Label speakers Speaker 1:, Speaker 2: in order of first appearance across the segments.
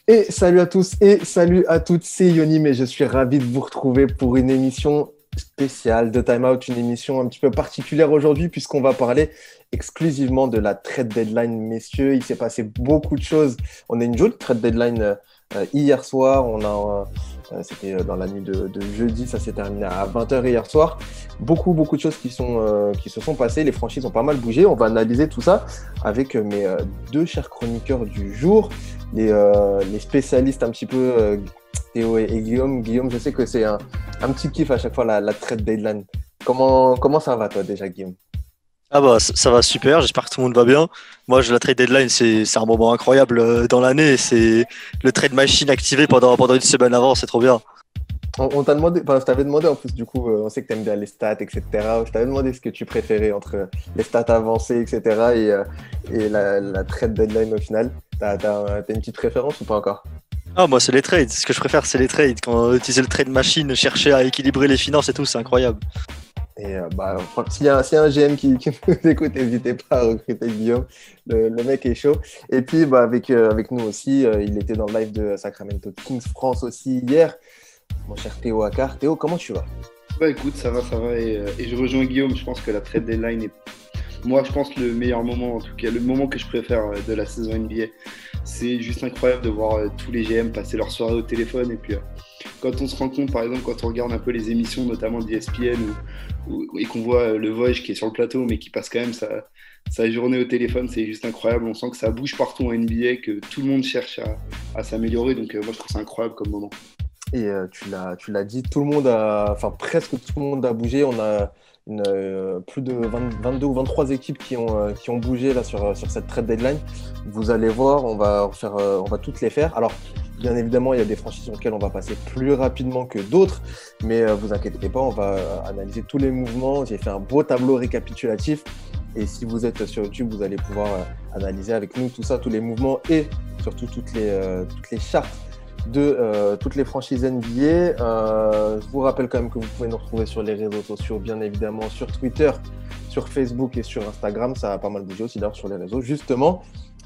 Speaker 1: Et salut à tous et salut à toutes, c'est Yoni, mais je suis ravi de vous retrouver pour une émission spéciale de Time Out, une émission un petit peu particulière aujourd'hui puisqu'on va parler exclusivement de la trade deadline, messieurs. Il s'est passé beaucoup de choses. On a une jolie trade deadline hier soir. C'était dans la nuit de jeudi, ça s'est terminé à 20h hier soir. Beaucoup de choses qui se sont passées. Les franchises ont pas mal bougé. On va analyser tout ça avec mes deux chers chroniqueurs du jour. Les spécialistes un petit peu, Théo et Guillaume. Guillaume, je sais que c'est un petit kiff à chaque fois la trade deadline. Comment ça va toi déjà, Guillaume?
Speaker 2: Ah bah ça va super, j'espère que tout le monde va bien. Moi la trade deadline c'est un moment incroyable dans l'année, c'est le trade machine activé pendant une semaine avant, c'est trop bien.
Speaker 1: On t'a demandé, enfin, je t'avais demandé en plus, du coup, on sait que tu aimes bien les stats, etc. Je t'avais demandé ce que tu préférais entre les stats avancées, etc. et la trade deadline au final. T'as une petite préférence ou pas encore?
Speaker 2: Ah moi c'est les trades, ce que je préfère c'est les trades. Quand utiliser le trade machine, chercher à équilibrer les finances et tout, c'est incroyable.
Speaker 1: Et s'il y a un GM qui nous écoute, n'hésitez pas à recruter Guillaume. Le mec est chaud. Et puis, avec nous aussi, il était dans le live de Sacramento Kings France aussi hier. Mon cher Théo Akar. Théo, comment tu vas?
Speaker 3: Bah écoute, ça va et je rejoins Guillaume, je pense que la trade deadline est, moi je pense le meilleur moment, en tout cas le moment que je préfère de la saison NBA. C'est juste incroyable de voir tous les GM passer leur soirée au téléphone et puis quand on se rend compte, par exemple, quand on regarde un peu les émissions, notamment d'ESPN et qu'on voit le Woj qui est sur le plateau mais qui passe quand même sa journée au téléphone, c'est juste incroyable, on sent que ça bouge partout en NBA, que tout le monde cherche à s'améliorer, donc moi je trouve ça incroyable comme moment.
Speaker 1: Et tu l'as dit, enfin presque tout le monde a bougé. On a plus de 22 ou 23 équipes qui ont bougé là sur cette trade deadline. Vous allez voir, on va toutes les faire. Alors, bien évidemment, il y a des franchises sur lesquelles on va passer plus rapidement que d'autres, mais vous inquiétez pas, on va analyser tous les mouvements. J'ai fait un beau tableau récapitulatif. Et si vous êtes sur YouTube, vous allez pouvoir analyser avec nous tout ça, tous les mouvements et surtout toutes les chartes de toutes les franchises NBA. Je vous rappelle quand même que vous pouvez nous retrouver sur les réseaux sociaux, bien évidemment, sur Twitter, sur Facebook et sur Instagram. Ça a pas mal bougé aussi d'ailleurs sur les réseaux, justement.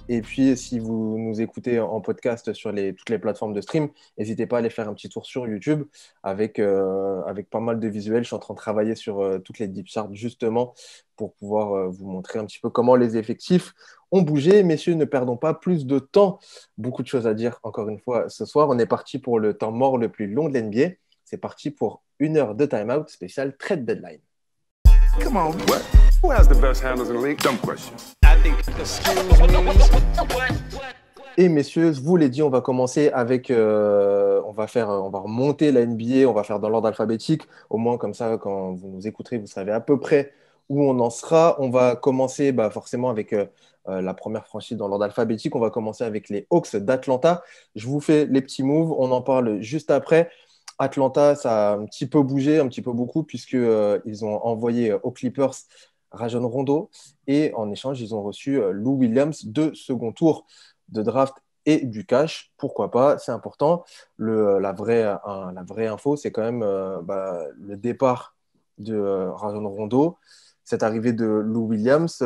Speaker 1: Et puis, si vous nous écoutez en podcast sur toutes les plateformes de stream, n'hésitez pas à aller faire un petit tour sur YouTube avec pas mal de visuels. Je suis en train de travailler sur toutes les deep charts, justement, pour pouvoir vous montrer un petit peu comment les effectifs ont bougé. Messieurs, ne perdons pas plus de temps. Beaucoup de choses à dire, encore une fois, ce soir. On est parti pour le temps mort le plus long de l'NBA. C'est parti pour 1 heure de time-out spécial trade deadline.
Speaker 4: Come on, what? Who has the best handles in the league? Dumb question.
Speaker 1: Et messieurs, je vous l'ai dit, on va commencer avec, on va remonter la NBA, on va faire dans l'ordre alphabétique. Au moins, comme ça, quand vous nous écouterez, vous savez à peu près où on en sera. On va commencer forcément avec la première franchise dans l'ordre alphabétique. On va commencer avec les Hawks d'Atlanta. Je vous fais les petits moves, on en parle juste après. Atlanta, ça a un petit peu bougé, un petit peu beaucoup, puisqu'ils ont envoyé aux Clippers Rajon Rondo et en échange, ils ont reçu Lou Williams de second tour de draft et du cash. Pourquoi pas, c'est important. La vraie info, c'est quand même le départ de Rajon Rondo, cette arrivée de Lou Williams.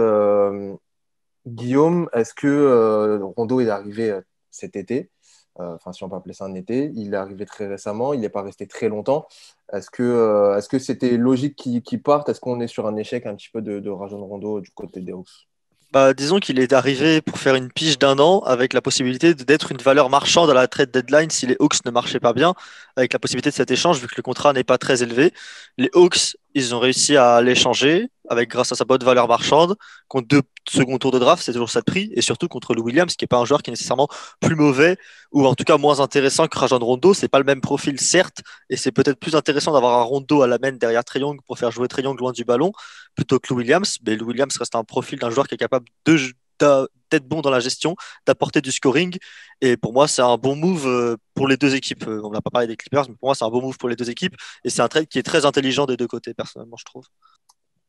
Speaker 1: Guillaume, est-ce que Rondo est arrivé cet été? Enfin, si on peut appeler ça un été, il est arrivé très récemment, il n'est pas resté très longtemps. Est-ce que c'était logique qu'il parte? Est-ce qu'on est sur un échec un petit peu de Rajon Rondo du côté des Hawks?
Speaker 2: Bah, disons qu'il est arrivé pour faire une pige d'un an avec la possibilité d'être une valeur marchande à la trade deadline si les Hawks ne marchaient pas bien, avec la possibilité de cet échange vu que le contrat n'est pas très élevé. Les Hawks, ils ont réussi à l'échanger avec grâce à sa bonne valeur marchande contre deux second tours de draft, c'est toujours ça de prix, et surtout contre Lou Williams, qui n'est pas un joueur qui est nécessairement plus mauvais ou en tout cas moins intéressant que Rajon Rondo. C'est pas le même profil certes, et c'est peut-être plus intéressant d'avoir un Rondo à la main derrière Trae Young pour faire jouer Trae Young loin du ballon plutôt que Lou Williams. Mais Lou Williams reste un profil d'un joueur qui est capable d'être bon dans la gestion, d'apporter du scoring. Et pour moi, c'est un bon move pour les deux équipes. On n'a pas parlé des Clippers, mais pour moi, c'est un bon move pour les deux équipes. Et c'est un trade qui est très intelligent des deux côtés, personnellement, je trouve.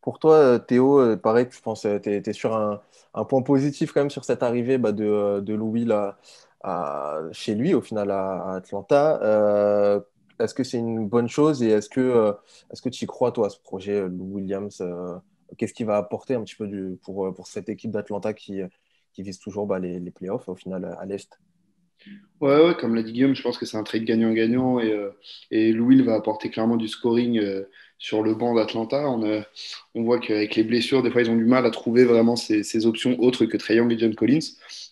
Speaker 1: Pour toi, Théo, pareil, je pense que tu es sur un point positif quand même sur cette arrivée de Louis là, chez lui, au final, à Atlanta. Est-ce que c'est une bonne chose et est-ce que tu y crois, toi, à ce projet, Lou Williams? Qu'est-ce qu'il va apporter un petit peu pour cette équipe d'Atlanta qui vise toujours les playoffs, au final, à l'Est?
Speaker 3: Ouais, comme l'a dit Guillaume, je pense que c'est un trade gagnant-gagnant et Louis va apporter clairement du scoring sur le banc d'Atlanta. On voit qu'avec les blessures, des fois, ils ont du mal à trouver vraiment ces options autres que Trae Young et John Collins.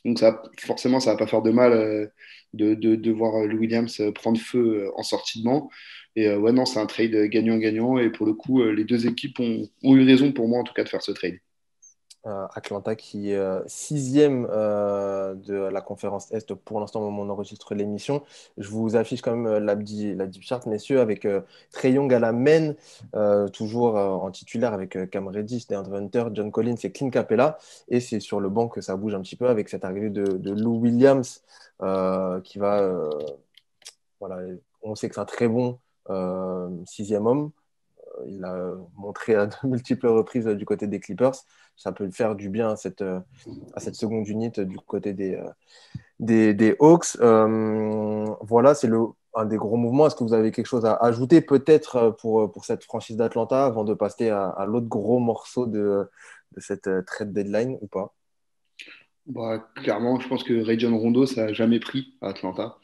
Speaker 3: Donc forcément, ça va pas faire de mal de voir Lou Williams prendre feu en sortie de banc. Et ouais, non, c'est un trade gagnant-gagnant. Et pour le coup, les deux équipes ont eu raison pour moi, en tout cas, de faire ce trade.
Speaker 1: Atlanta qui est sixième de la conférence Est pour l'instant au moment où on enregistre l'émission. Je vous affiche quand même la deep chart, messieurs, avec Trae Young à la main, toujours en titulaire avec Cam Reddish, DeAndre Hunter, John Collins et Clint Capella. Et c'est sur le banc que ça bouge un petit peu avec cette arrivée de Lou Williams qui va... voilà, on sait que c'est un très bon sixième homme. Il a montré à de multiples reprises du côté des Clippers. Ça peut faire du bien à cette seconde unité du côté des Hawks. Voilà, c'est un des gros mouvements. Est-ce que vous avez quelque chose à ajouter peut-être pour cette franchise d'Atlanta avant de passer à l'autre gros morceau de cette trade deadline ou pas?
Speaker 3: Bah, clairement, je pense que Rajon Rondo, ça n'a jamais pris à Atlanta.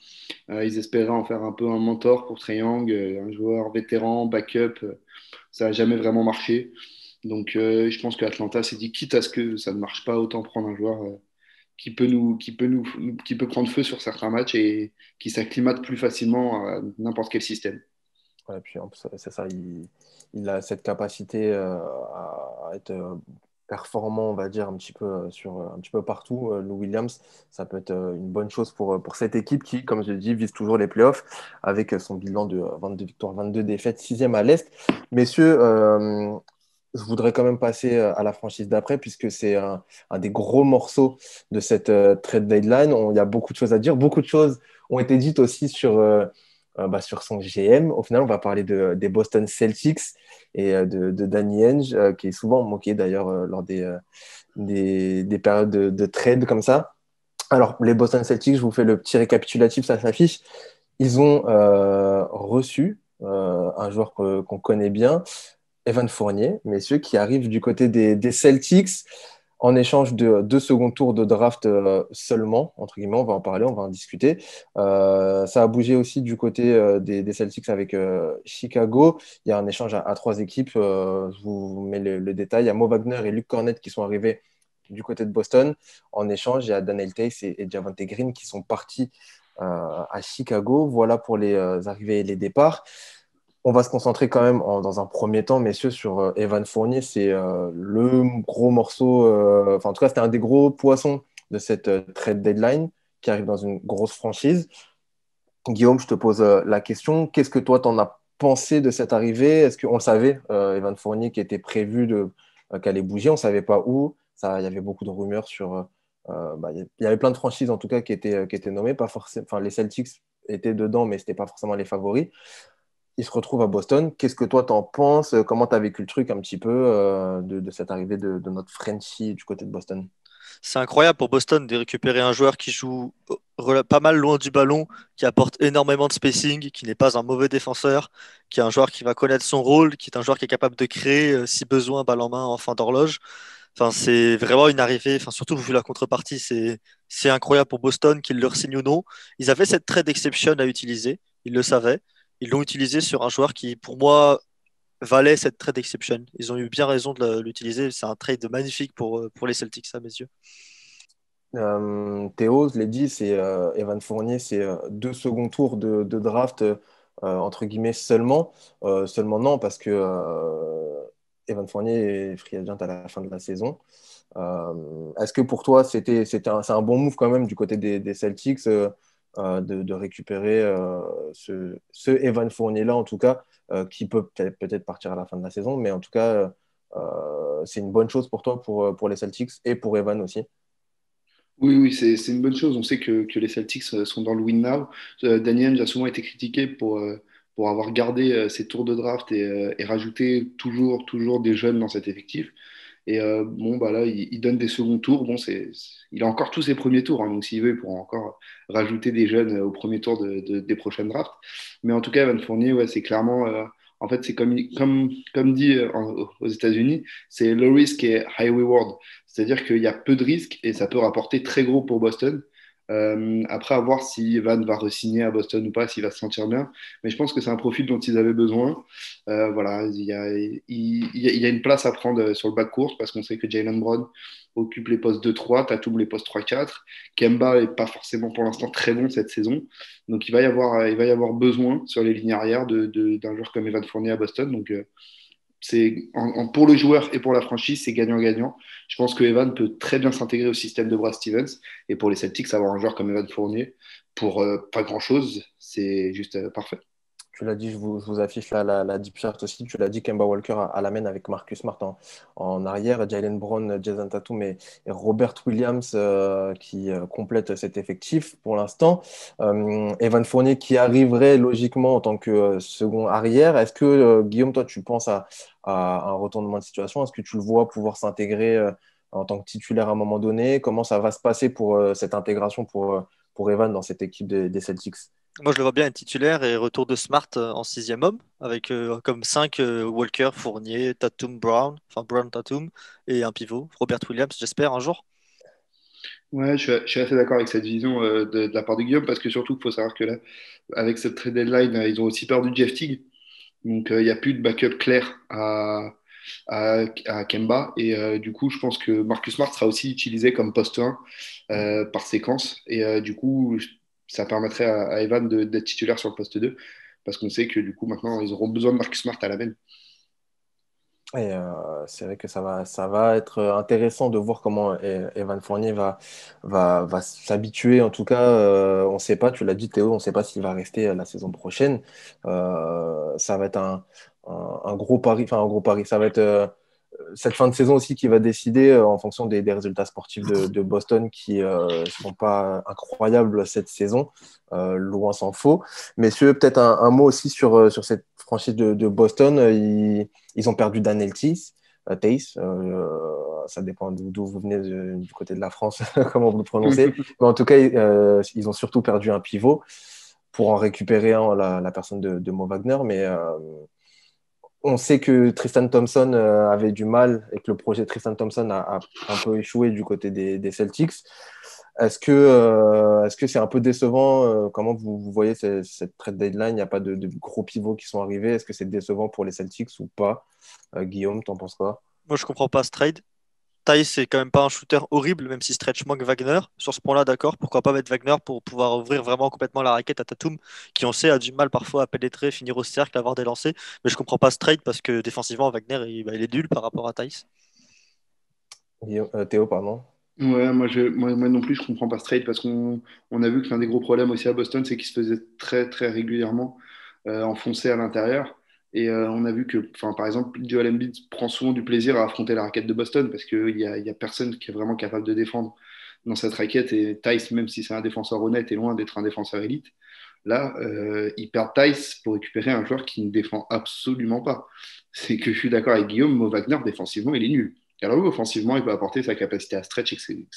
Speaker 3: Ils espéraient en faire un peu un mentor pour Trae Young, un joueur vétéran, backup. Ça n'a jamais vraiment marché. Donc, je pense qu'Atlanta s'est dit, quitte à ce que ça ne marche pas, autant prendre un joueur qui peut prendre feu sur certains matchs et qui s'acclimate plus facilement à n'importe quel système.
Speaker 1: Ouais, puis en plus, c'est ça, il a cette capacité à être performant, on va dire, un petit peu, un petit peu partout. Lou Williams, ça peut être une bonne chose pour cette équipe qui, comme je l'ai dit, vise toujours les playoffs avec son bilan de 22 victoires, 22 défaites, sixième à l'Est. Messieurs, je voudrais quand même passer à la franchise d'après, puisque c'est un des gros morceaux de cette trade deadline. Il y a beaucoup de choses à dire. Beaucoup de choses ont été dites aussi sur son GM. Au final, on va parler des Boston Celtics et de Danny Ainge, qui est souvent moqué d'ailleurs lors des périodes de trade comme ça. Alors, les Boston Celtics, je vous fais le petit récapitulatif, ça s'affiche. Ils ont reçu un joueur qu'on connaît bien, Evan Fournier, messieurs, qui arrive du côté des Celtics en échange de deux seconds tours de draft seulement, entre guillemets, on va en parler, on va en discuter. Ça a bougé aussi du côté des Celtics avec Chicago. Il y a un échange à trois équipes. Je vous mets le détail. Il y a Mo Wagner et Luke Cornett qui sont arrivés du côté de Boston. En échange, il y a Daniel Theis et Javonte Green qui sont partis à Chicago. Voilà pour les arrivées et les départs. On va se concentrer quand même dans un premier temps, messieurs, sur Evan Fournier. C'est le gros morceau, enfin en tout cas, c'était un des gros poissons de cette trade deadline qui arrive dans une grosse franchise. Guillaume, je te pose la question. Qu'est-ce que toi, t'en as pensé de cette arrivée? Est-ce qu'on le savait, Evan Fournier, qui était prévu qu'elle allait bouger? On ne savait pas où. Ça, il y avait beaucoup de rumeurs sur. Il y avait plein de franchises, en tout cas, qui étaient nommées. Pas forcément, enfin, les Celtics étaient dedans, mais ce n'était pas forcément les favoris. Il se retrouve à Boston. Qu'est-ce que toi t'en penses? Comment tu as vécu le truc un petit peu de cette arrivée de notre Frenchie du côté de Boston?
Speaker 2: C'est incroyable pour Boston de récupérer un joueur qui joue pas mal loin du ballon, qui apporte énormément de spacing, qui n'est pas un mauvais défenseur, qui est un joueur qui va connaître son rôle, qui est un joueur qui est capable de créer, si besoin, balle en main en fin d'horloge. Enfin, c'est vraiment une arrivée, enfin, surtout vu la contrepartie, c'est incroyable pour Boston qu'ils leur signent ou non. Ils avaient cette trade exception à utiliser, ils le savaient. Ils l'ont utilisé sur un joueur qui, pour moi, valait cette trade exception. Ils ont eu bien raison de l'utiliser. C'est un trade magnifique pour les Celtics, à mes yeux.
Speaker 1: Théo, je l'ai dit, c'est Evan Fournier, c'est deux seconds tours de draft entre guillemets seulement. Seulement non, parce que Evan Fournier est free agent à la fin de la saison. Est-ce que pour toi, c'est un bon move quand même du côté des Celtics de récupérer ce Evan Fournier-là, en tout cas, qui peut peut-être partir à la fin de la saison, mais en tout cas, c'est une bonne chose pour toi, pour les Celtics et pour Evan aussi.
Speaker 3: Oui, c'est une bonne chose. On sait que les Celtics sont dans le win now. Daniel a souvent été critiqué pour avoir gardé ses tours de draft et rajouté toujours des jeunes dans cet effectif. Et bon, bah là, il donne des seconds tours. Bon, il a encore tous ses premiers tours, hein, donc s'il veut, il pourra encore rajouter des jeunes au premier tour des prochaines drafts. Mais en tout cas, Evan Fournier, ouais, c'est clairement. En fait, c'est comme dit aux États-Unis, c'est low risk et high reward. C'est-à-dire qu'il y a peu de risques et ça peut rapporter très gros pour Boston. Après, à voir si Evan va re-signer à Boston ou pas, s'il va se sentir bien. Mais je pense que c'est un profil dont ils avaient besoin. Voilà, il y a une place à prendre sur le bas de course parce qu'on sait que Jalen Brown occupe les postes 2-3, Tatum les postes 3-4. Kemba n'est pas forcément pour l'instant très bon cette saison. Donc il va y avoir besoin sur les lignes arrière d'un joueur comme Evan Fournier à Boston. Donc pour le joueur et pour la franchise, c'est gagnant-gagnant. Je pense que Evan peut très bien s'intégrer au système de Brad Stevens. Et pour les Celtics, avoir un joueur comme Evan Fournier pour pas grand-chose, c'est juste parfait.
Speaker 1: Tu l'as dit, je vous affiche là la deep chart aussi. Tu l'as dit, Kemba Walker à la main avec Marcus Smart en arrière, Jalen Brown, Jason Tatum et Robert Williams qui complètent cet effectif pour l'instant. Evan Fournier qui arriverait logiquement en tant que second arrière. Est-ce que, Guillaume, toi, tu penses à un retournement de situation? Est-ce que tu le vois pouvoir s'intégrer en tant que titulaire à un moment donné? Comment ça va se passer pour cette intégration pour Evan dans cette équipe des Celtics?
Speaker 2: Moi, je le vois bien être titulaire et retour de Smart en sixième homme, avec comme 5 Walker, Fournier, Tatum, Brown, enfin Brown, Tatum, et un pivot, Robert Williams, j'espère, un jour.
Speaker 3: Ouais, je suis assez d'accord avec cette vision de la part de Guillaume parce que surtout, il faut savoir que là, avec cette trade deadline, ils ont aussi perdu Jeff Teague. Donc, il n'y a plus de backup clair à Kemba. Et du coup, je pense que Marcus Smart sera aussi utilisé comme poste 1 par séquence. Et du coup, ça permettrait à Evan d'être titulaire sur le poste 2 parce qu'on sait que du coup, maintenant, ils auront besoin de Marcus Smart à la main.
Speaker 1: Et c'est vrai que ça va être intéressant de voir comment Evan Fournier va s'habituer. En tout cas, on ne sait pas, tu l'as dit Théo, on ne sait pas s'il va rester la saison prochaine. Ça va être un gros pari, enfin un gros pari. Ça va être cette fin de saison aussi qui va décider en fonction des résultats sportifs de Boston qui ne sont pas incroyables cette saison, loin s'en faut. Messieurs, peut-être un mot aussi sur cette franchise de Boston. Ils ont perdu Dan Eltis, Tace, ça dépend d'où vous venez du côté de la France, comment vous le prononcez. Mais en tout cas, ils ont surtout perdu un pivot pour en récupérer la personne de Mo Wagner. Mais on sait que Tristan Thompson avait du mal et que le projet Tristan Thompson a un peu échoué du côté des Celtics. Est-ce que c'est un peu décevant comment vous voyez cette trade deadline? Il n'y a pas de gros pivots qui sont arrivés. Est-ce que c'est décevant pour les Celtics ou pas? Guillaume, t'en penses quoi?
Speaker 2: Moi, je comprends pas ce trade. Tice, c'est quand même pas un shooter horrible, même si Stretch manque Wagner. Sur ce point-là, d'accord, pourquoi pas mettre Wagner pour pouvoir ouvrir vraiment complètement la raquette à Tatum, qui on sait a du mal parfois à pénétrer, finir au cercle, avoir des lancers. Mais je comprends pas ce trade parce que défensivement, Wagner, il est nul par rapport à Tice.
Speaker 1: Théo, pardon.
Speaker 3: Ouais, moi non plus, je comprends pas ce trade parce qu'on a vu que l'un des gros problèmes aussi à Boston, c'est qu'il se faisait très, très régulièrement enfoncer à l'intérieur. Et on a vu que, enfin, par exemple, Joel Embiid prend souvent du plaisir à affronter la raquette de Boston parce qu'il y a personne qui est vraiment capable de défendre dans cette raquette. Et Tice, même si c'est un défenseur honnête, est loin d'être un défenseur élite. Là, ils perdent Tice pour récupérer un joueur qui ne défend absolument pas. C'est que je suis d'accord avec Guillaume, Mo Wagner, défensivement, il est nul. Alors oui, offensivement, il peut apporter sa capacité à stretch, etc.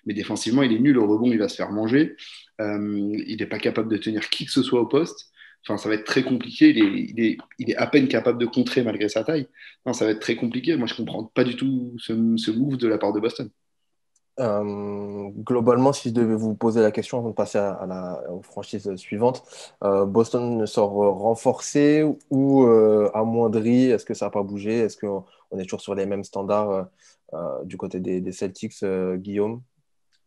Speaker 3: Mais défensivement, il est nul. Au rebond, il va se faire manger. Il n'est pas capable de tenir qui que ce soit au poste. Enfin, ça va être très compliqué. Il est à peine capable de contrer malgré sa taille. Non, ça va être très compliqué. Moi, je ne comprends pas du tout ce move de la part de Boston.
Speaker 1: Globalement, si je devais vous poser la question avant de passer aux franchises suivantes, Boston sort renforcé ou amoindri? Est-ce que ça n'a pas bougé? Est-ce qu'on est toujours sur les mêmes standards du côté des Celtics, Guillaume?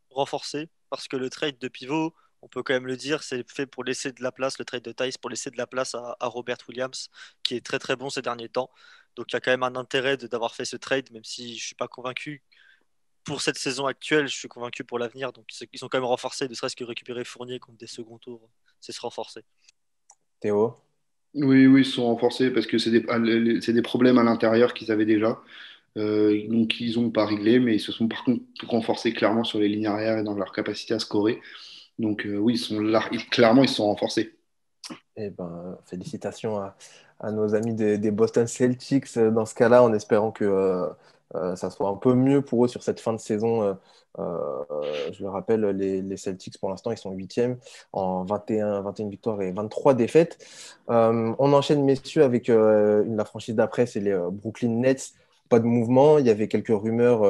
Speaker 2: Renforcé, parce que le trade de pivot, on peut quand même le dire, c'est fait pour laisser de la place, le trade de Tice, pour laisser de la place à Robert Williams, qui est très très bon ces derniers temps. Donc il y a quand même un intérêt d'avoir fait ce trade, même si je ne suis pas convaincu pour cette saison actuelle, je suis convaincu pour l'avenir. Donc, ils sont quand même renforcés, ne serait-ce que récupérer Fournier contre des seconds tours, c'est se renforcer.
Speaker 1: Théo?
Speaker 3: Oui, oui, ils sont renforcés parce que c'est des problèmes à l'intérieur qu'ils avaient déjà. Donc, ils n'ont pas réglé, mais ils se sont par contre renforcés clairement sur les lignes arrière et dans leur capacité à scorer. Donc, oui, ils sont là, clairement, ils sont renforcés.
Speaker 1: Eh ben, félicitations à nos amis des Boston Celtics dans ce cas-là, en espérant que ça soit un peu mieux pour eux sur cette fin de saison. Je le rappelle, les Celtics, pour l'instant, ils sont huitièmes en 21 victoires et 23 défaites. On enchaîne, messieurs, avec la franchise d'après, c'est les Brooklyn Nets. pas de mouvement. Il y avait quelques rumeurs,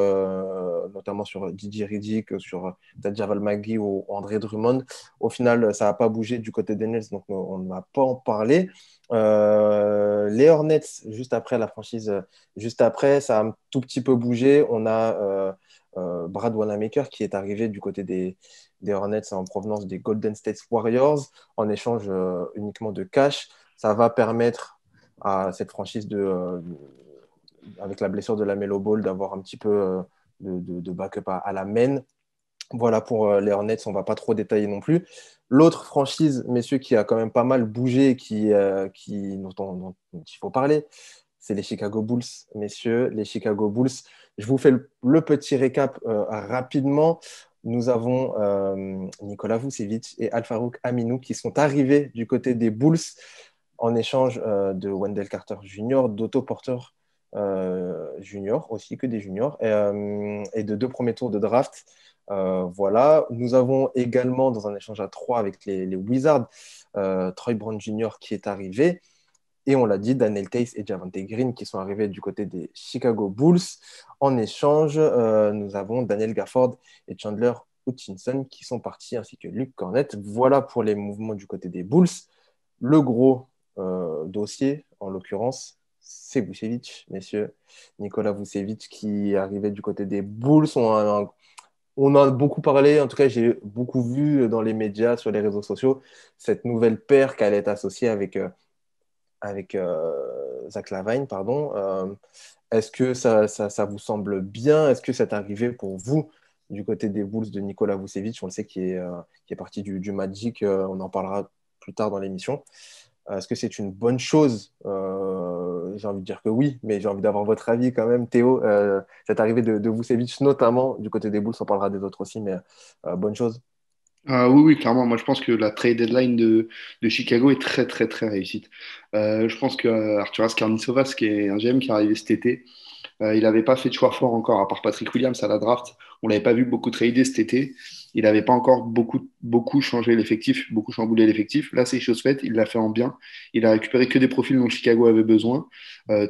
Speaker 1: notamment sur Didier Riddick, sur peut-être Javal Magui ou André Drummond. Au final, ça n'a pas bougé du côté des Nets, donc on ne va pas en parler. Les Hornets, juste après la franchise, juste après, ça a un tout petit peu bougé. On a Brad Wanamaker qui est arrivé du côté des Hornets en provenance des Golden State Warriors en échange uniquement de cash. Ça va permettre à cette franchise avec la blessure de la Melo Ball d'avoir un petit peu de backup à la main. Voilà pour les Hornets, on ne va pas trop détailler non plus. L'autre franchise, messieurs, qui a quand même pas mal bougé, dont il faut parler, c'est les Chicago Bulls, messieurs. Les Chicago Bulls, je vous fais le petit récap rapidement. Nous avons Nikola Vucevic et Al-Farouq Aminu qui sont arrivés du côté des Bulls en échange de Wendell Carter Jr., d'Otto Porter Jr., aussi que des juniors, et de 2 premiers tours de draft. Voilà. Nous avons également, dans un échange à 3 avec les Wizards, Troy Brown Jr. qui est arrivé. Et on l'a dit, Daniel Theis et Javonte Green qui sont arrivés du côté des Chicago Bulls. En échange, nous avons Daniel Gafford et Chandler Hutchinson qui sont partis, ainsi que Luke Cornett. Voilà pour les mouvements du côté des Bulls. Le gros dossier, en l'occurrence, c'est Vucevic, messieurs. Nikola Vucevic qui arrivait du côté des Bulls. On a beaucoup parlé, en tout cas, j'ai beaucoup vu dans les médias, sur les réseaux sociaux, cette nouvelle paire qui allait être associée avec Zach LaVine, pardon. Est-ce que ça vous semble bien? Est-ce que c'est arrivé pour vous du côté des Bulls de Nikola Vucevic? On le sait qui est parti du Magic, on en parlera plus tard dans l'émission. Est-ce que c'est une bonne chose? J'ai envie de dire que oui, mais j'ai envie d'avoir votre avis quand même, Théo. Cette arrivée de Vucevic, notamment du côté des Bulls, on parlera des autres aussi, mais bonne chose.
Speaker 3: Oui, oui, clairement. Moi, je pense que la trade deadline de Chicago est très, très, très réussite. Je pense que Arturas Karnisovas, qui est un GM qui est arrivé cet été, il n'avait pas fait de choix fort encore, à part Patrick Williams à la draft. On l'avait pas vu beaucoup trader cet été. Il n'avait pas encore beaucoup changé l'effectif, beaucoup chamboulé l'effectif. Là, c'est chose faite. Il l'a fait en bien. Il a récupéré que des profils dont Chicago avait besoin,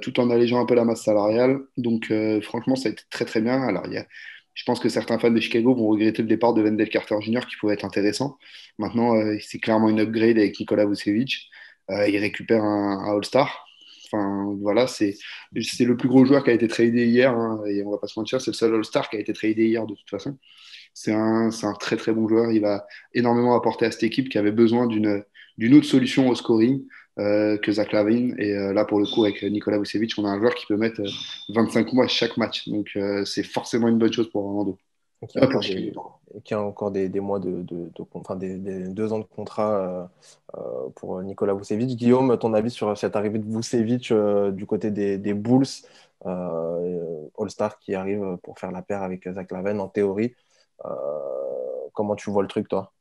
Speaker 3: tout en allégeant un peu la masse salariale. Donc, franchement, ça a été très, très bien. Alors, je pense que certains fans de Chicago vont regretter le départ de Wendell Carter Jr., qui pouvait être intéressant. Maintenant, c'est clairement une upgrade avec Nikola Vucevic. Il récupère un All-Star. Enfin, voilà, c'est le plus gros joueur qui a été tradé hier, hein, et on va pas se mentir, c'est le seul All-Star qui a été tradé hier de toute façon. C'est un très très bon joueur. Il va énormément apporter à cette équipe qui avait besoin d'une autre solution au scoring que Zach LaVine. Et là, pour le coup, avec Nikola Vucevic, on a un joueur qui peut mettre 25 mois chaque match. Donc, c'est forcément une bonne chose pour Orlando.
Speaker 1: Et qui a encore
Speaker 3: Pour Chicago.
Speaker 1: qui a encore des mois enfin des 2 ans de contrat pour Nikola Vucevic. Guillaume, ton avis sur cette arrivée de Vucevic du côté des Bulls, All-Star qui arrive pour faire la paire avec Zach LaVine en théorie. Comment tu vois le truc, toi?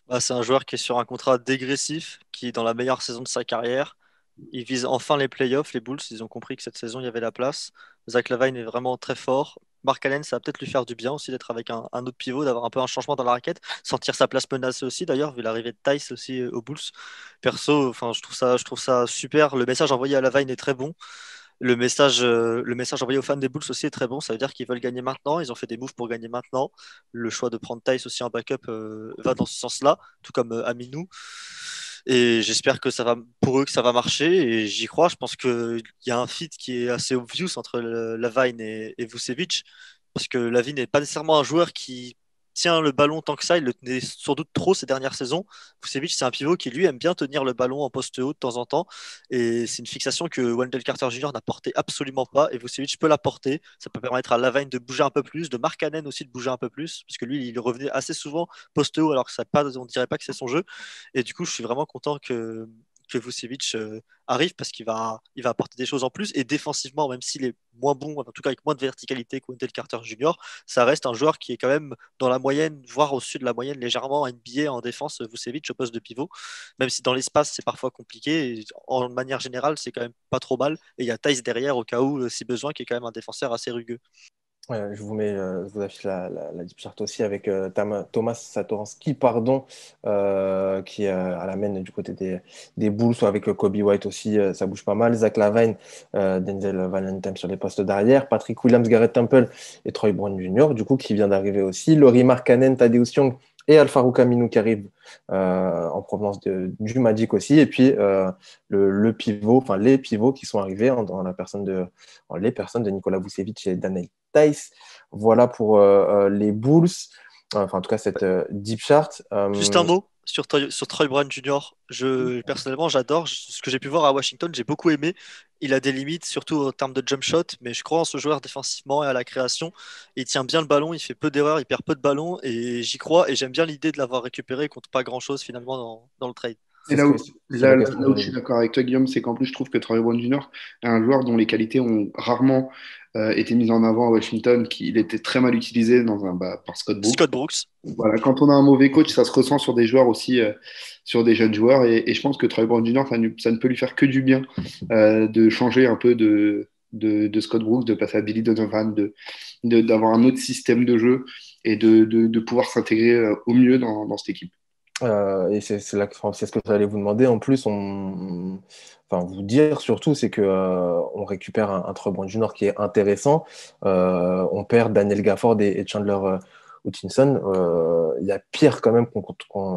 Speaker 2: Bah, c'est un joueur qui est sur un contrat dégressif, qui est dans la meilleure saison de sa carrière. Ils visent enfin les playoffs, les Bulls. Ils ont compris que cette saison, il y avait la place. Zach LaVine est vraiment très fort. Mark Allen, ça va peut-être lui faire du bien aussi d'être avec un autre pivot, d'avoir un peu un changement dans la raquette, sentir sa place menacée aussi d'ailleurs, vu l'arrivée de Tice aussi aux Bulls. Perso, enfin, je trouve ça super. Le message envoyé à LaVine est très bon. Le message envoyé aux fans des Bulls aussi est très bon. Ça veut dire qu'ils veulent gagner maintenant. Ils ont fait des moves pour gagner maintenant. Le choix de prendre Tice aussi en backup va dans ce sens-là, tout comme Aminou. Et j'espère que ça va, pour eux, que ça va marcher. Et j'y crois. Je pense qu'il y a un fit qui est assez obvious entre Lavine et Vucevic. Parce que Lavine n'est pas nécessairement un joueur qui tient le ballon tant que ça. Il le tenait sans doute trop ces dernières saisons. Vucevic, c'est un pivot qui, lui, aime bien tenir le ballon en poste haut de temps en temps. Et c'est une fixation que Wendell Carter Jr. n'a porté absolument pas. Et Vucevic peut la porter. Ça peut permettre à Lavine de bouger un peu plus, de Mark Cannon aussi de bouger un peu plus. Parce que lui, il revenait assez souvent poste haut, alors que ça pas, on dirait pas que c'est son jeu. Et du coup, je suis vraiment content que Vucevic arrive parce qu'il va apporter des choses en plus. Et défensivement, même s'il est moins bon, en tout cas avec moins de verticalité que Wendell Carter Jr., ça reste un joueur qui est quand même dans la moyenne, voire au-dessus de la moyenne légèrement en NBA en défense, Vucevic au poste de pivot. Même si dans l'espace, c'est parfois compliqué. Et en manière générale, c'est quand même pas trop mal. Et il y a Tice derrière au cas où, si besoin, qui est quand même un défenseur assez rugueux.
Speaker 1: Je vous affiche la deep chart aussi avec Thomas Satoransky, pardon, qui est à la main du côté des Bulls, ou avec Kobe White aussi, ça bouge pas mal. Zach LaVine, Denzel Valentine sur les postes d'arrière, Patrick Williams, Garrett Temple et Troy Brown Jr., du coup, qui vient d'arriver aussi. Lauri Markkanen, Tadeusz Young et Al-Farouq Aminu qui arrivent en provenance du Magic aussi. Et puis le pivot, enfin les pivots qui sont arrivés en les personnes de Nikola Vucevic et Daniel Tice. Voilà pour les Bulls. Enfin, en tout cas, cette deep chart.
Speaker 2: Juste un mot sur Troy Brown Jr. Personnellement, j'adore. Ce que j'ai pu voir à Washington, j'ai beaucoup aimé. Il a des limites, surtout en termes de jump shot, mais je crois en ce joueur défensivement et à la création. Il tient bien le ballon, il fait peu d'erreurs, il perd peu de ballons, et j'y crois. Et j'aime bien l'idée de l'avoir récupéré contre pas grand-chose finalement dans le trade.
Speaker 3: Et
Speaker 1: C'est ce que, c'est la question que
Speaker 3: là où je
Speaker 1: j'allais
Speaker 3: suis
Speaker 1: vous.
Speaker 3: d'accord avec toi, Guillaume, c'est qu'en plus, je trouve que Troy Brown Jr. est un joueur dont les qualités ont rarement été mises en avant à Washington, qu'il était très mal utilisé par Scott Brooks.
Speaker 2: Scott Brooks.
Speaker 3: Voilà, quand on a un mauvais coach, ça se ressent sur des joueurs aussi, sur des jeunes joueurs. Et je pense que Troy Brown Jr., ça ne peut lui faire que du bien de changer un peu de Scott Brooks, de passer à Billy Donovan, d'avoir un autre système de jeu et de pouvoir s'intégrer au mieux dans cette équipe.
Speaker 1: Et c'est ce que j'allais vous demander. En plus, enfin, vous dire surtout, c'est que on récupère un Troy Brown Jr. qui est intéressant. On perd Daniel Gafford et Chandler Hutchinson. Il y a pire quand même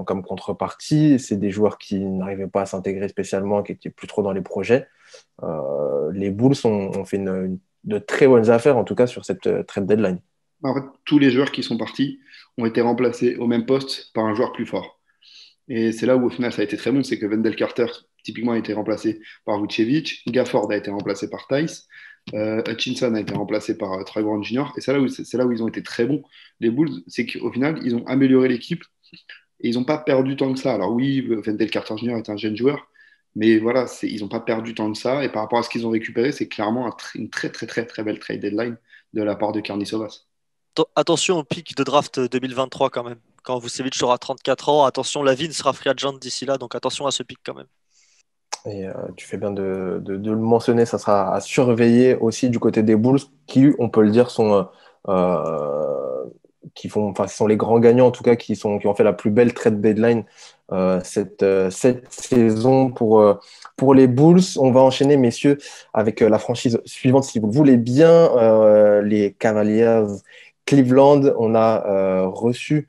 Speaker 1: comme contrepartie. C'est des joueurs qui n'arrivaient pas à s'intégrer spécialement, qui étaient plus trop dans les projets. Les Bulls ont fait de très bonnes affaires, en tout cas sur cette trade deadline.
Speaker 3: En fait, tous les joueurs qui sont partis ont été remplacés au même poste par un joueur plus fort. Et c'est là où au final ça a été très bon, c'est que Wendell Carter typiquement a été remplacé par Vucevic, Gafford a été remplacé par Tice, Hutchinson a été remplacé par Troy Brown Jr. Et c'est là où ils ont été très bons. Les Bulls, c'est qu'au final ils ont amélioré l'équipe et ils n'ont pas perdu tant que ça. Alors oui, Wendell Carter Jr. est un jeune joueur, mais voilà, ils n'ont pas perdu tant que ça. Et par rapport à ce qu'ils ont récupéré, c'est clairement une très très très très belle trade deadline de la part de Karnisovas.
Speaker 2: Attention au pic de draft 2023 quand même. Quand Vucevic aura 34 ans, attention, Lavine sera free agent d'ici là, donc attention à ce pic quand même.
Speaker 1: Et tu fais bien de le mentionner, ça sera à surveiller aussi du côté des Bulls, qui, on peut le dire, enfin, ce sont les grands gagnants en tout cas, qui ont fait la plus belle trade deadline cette saison pour les Bulls. On va enchaîner, messieurs, avec la franchise suivante, si vous le voulez bien, les Cavaliers Cleveland. On a reçu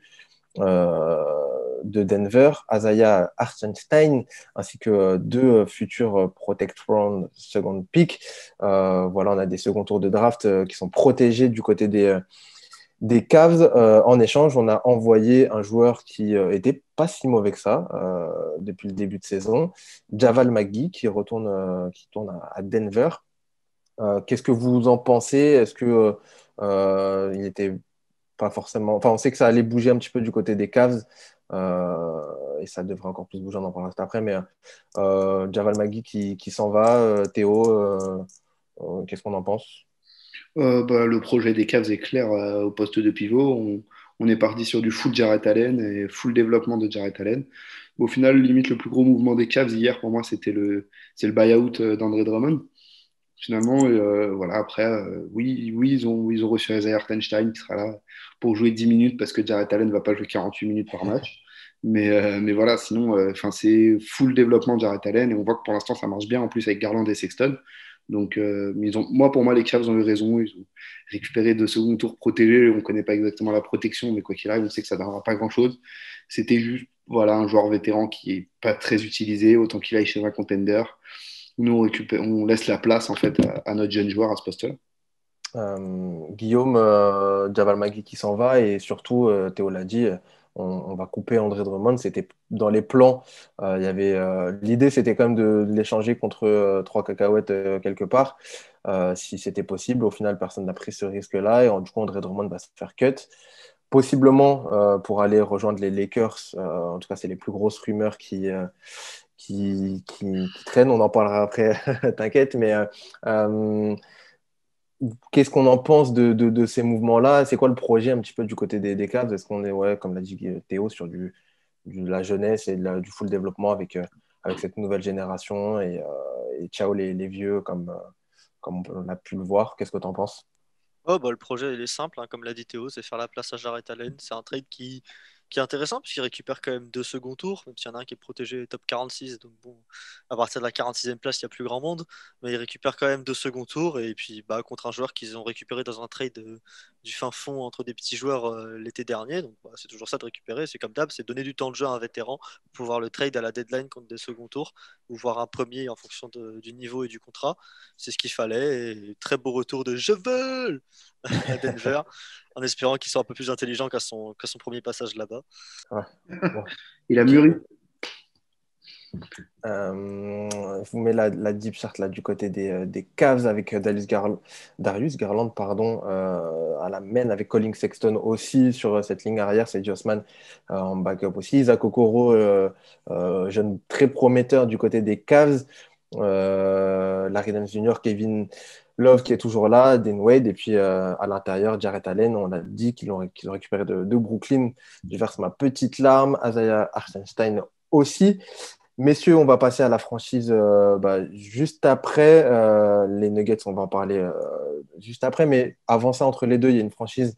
Speaker 1: de Denver, Isaiah Hartenstein, ainsi que deux futurs Protect Round second pick. Voilà, on a des second tours de draft qui sont protégés du côté des Cavs. En échange, on a envoyé un joueur qui était pas si mauvais que ça depuis le début de saison, Javal McGee, qui tourne à Denver. Qu'est-ce que vous en pensez? Est-ce que il était pas forcément. Enfin, on sait que ça allait bouger un petit peu du côté des Cavs et ça devrait encore plus bouger, on en parlera juste après. Mais Javal McGee qui s'en va, Théo, qu'est-ce qu'on en pense?
Speaker 3: Le projet des Cavs est clair au poste de pivot. On est parti sur du full Jarrett Allen et full développement de Jarrett Allen. Au final, limite, le plus gros mouvement des Cavs hier, pour moi, c'est le buyout d'André Drummond. Finalement, voilà, après, oui, ils ont reçu Isaiah Hartenstein qui sera là pour jouer 10 minutes parce que Jarrett Allen ne va pas jouer 48 minutes par match. Mais voilà, sinon, c'est full développement de Jarrett Allen et on voit que pour l'instant, ça marche bien en plus avec Garland et Sexton. Donc, pour moi, les Cavs ont eu raison. Ils ont récupéré de second tour protégé. On ne connaît pas exactement la protection, mais quoi qu'il arrive, on sait que ça ne donnera pas grand-chose. C'était juste voilà, un joueur vétéran qui n'est pas très utilisé, autant qu'il aille chez un contender. Nous, on laisse la place en fait à notre jeune joueur à ce poste-là.
Speaker 1: Guillaume, Javal McGee qui s'en va et surtout, Théo l'a dit, on va couper André Drummond. C'était dans les plans. L'idée, c'était quand même de l'échanger contre 3 cacahuètes quelque part, si c'était possible. Au final, personne n'a pris ce risque-là et du coup, André Drummond va se faire cut. Possiblement pour aller rejoindre les Lakers. En tout cas, c'est les plus grosses rumeurs qui traînent. On en parlera après, t'inquiète. Mais qu'est-ce qu'on en pense de ces mouvements-là? C'est quoi le projet un petit peu du côté des Cavs? Est-ce qu'on est, ouais, comme l'a dit Théo, sur de la jeunesse et du full développement avec cette nouvelle génération et ciao les vieux comme on a pu le voir? Qu'est-ce que tu en penses?
Speaker 2: Oh, bah, le projet il est simple, hein, comme l'a dit Théo, c'est faire la place à Jarrett Allen. C'est un trade qui est intéressant puisqu'il récupère quand même deux second tours, même s'il y en a un qui est protégé top 46. Donc bon, à partir de la 46e place, il n'y a plus grand monde. Mais il récupère quand même deux second tours et puis bah, contre un joueur qu'ils ont récupéré dans un trade du fin fond entre des petits joueurs l'été dernier. Donc bah, c'est toujours ça de récupérer. C'est comme d'hab, c'est donner du temps de jeu à un vétéran pour pouvoir le trade à la deadline contre des second tours ou voir un premier en fonction du niveau et du contrat. C'est ce qu'il fallait. Et très beau retour de Je veux à Denver, en espérant qu'il soit un peu plus intelligent qu'à son premier passage là-bas.
Speaker 1: Ouais. Bon.
Speaker 3: Il a
Speaker 2: Ok.
Speaker 3: mûri.
Speaker 1: Je vous mets la deep chart là, du côté des Cavs avec Darius Garland pardon, à la main avec Colin Sexton aussi sur cette ligne arrière. C'est Jossman en backup aussi. Isaac Okoro, jeune très prometteur du côté des Cavs. Larry Nance Jr., Kevin Love qui est toujours là, Dane Wade. Et puis à l'intérieur, Jarrett Allen, on a dit qu'ils l'ont récupéré de Brooklyn. Je verse ma petite larme. Isaiah Hartenstein aussi. Messieurs, on va passer à la franchise juste après. Les Nuggets, on va en parler juste après. Mais avant ça, entre les deux, il y a une franchise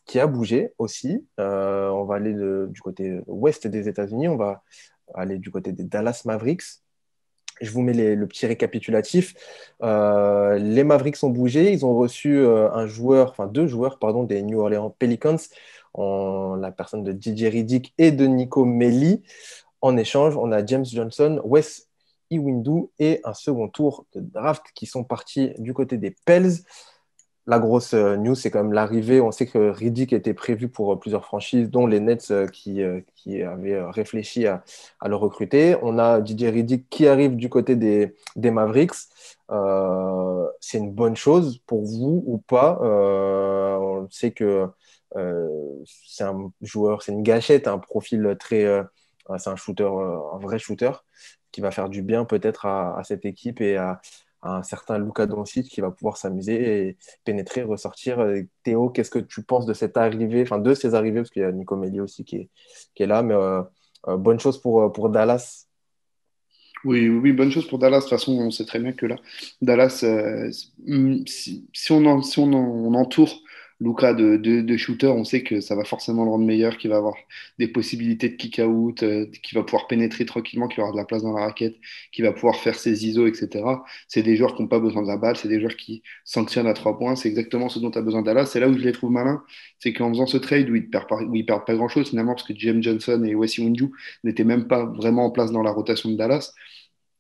Speaker 1: qui a bougé aussi. On va aller du côté ouest des États-Unis. On va aller du côté des Dallas Mavericks. Je vous mets le petit récapitulatif. Les Mavericks ont bougé. Ils ont reçu deux joueurs, pardon, des New Orleans Pelicans, en la personne de DJ Redick et de Nico Melli. En échange, on a James Johnson, Wes Iwundu et un second tour de draft qui sont partis du côté des Pels. La grosse news, c'est quand même l'arrivée. On sait que Redick était prévu pour plusieurs franchises, dont les Nets qui avaient réfléchi à le recruter. On a DJ Redick qui arrive du côté des Mavericks. C'est une bonne chose pour vous ou pas? On sait que c'est un joueur, c'est une gâchette, un profil très... c'est un shooter, un vrai shooter qui va faire du bien peut-être à cette équipe et à un certain Luka Doncic qui va pouvoir s'amuser et pénétrer, ressortir. Théo, qu'est-ce que tu penses de cette arrivée, enfin de ces arrivées, parce qu'il y a Nico Melli aussi qui est là, mais bonne chose pour Dallas.
Speaker 3: Oui, oui, bonne chose pour Dallas. De toute façon, on sait très bien que là, Dallas, si on entoure Luka de shooter, on sait que ça va forcément le rendre meilleur, qu'il va avoir des possibilités de kick-out, qu'il va pouvoir pénétrer tranquillement, qu'il va avoir de la place dans la raquette, qu'il va pouvoir faire ses ISO, etc. C'est des joueurs qui n'ont pas besoin de la balle, c'est des joueurs qui sanctionnent à 3 points. C'est exactement ce dont tu as besoin Dallas. C'est là où je les trouve malins, c'est qu'en faisant ce trade où ils perdent pas grand-chose finalement, parce que James Johnson et Wes Iwundu n'étaient même pas vraiment en place dans la rotation de Dallas,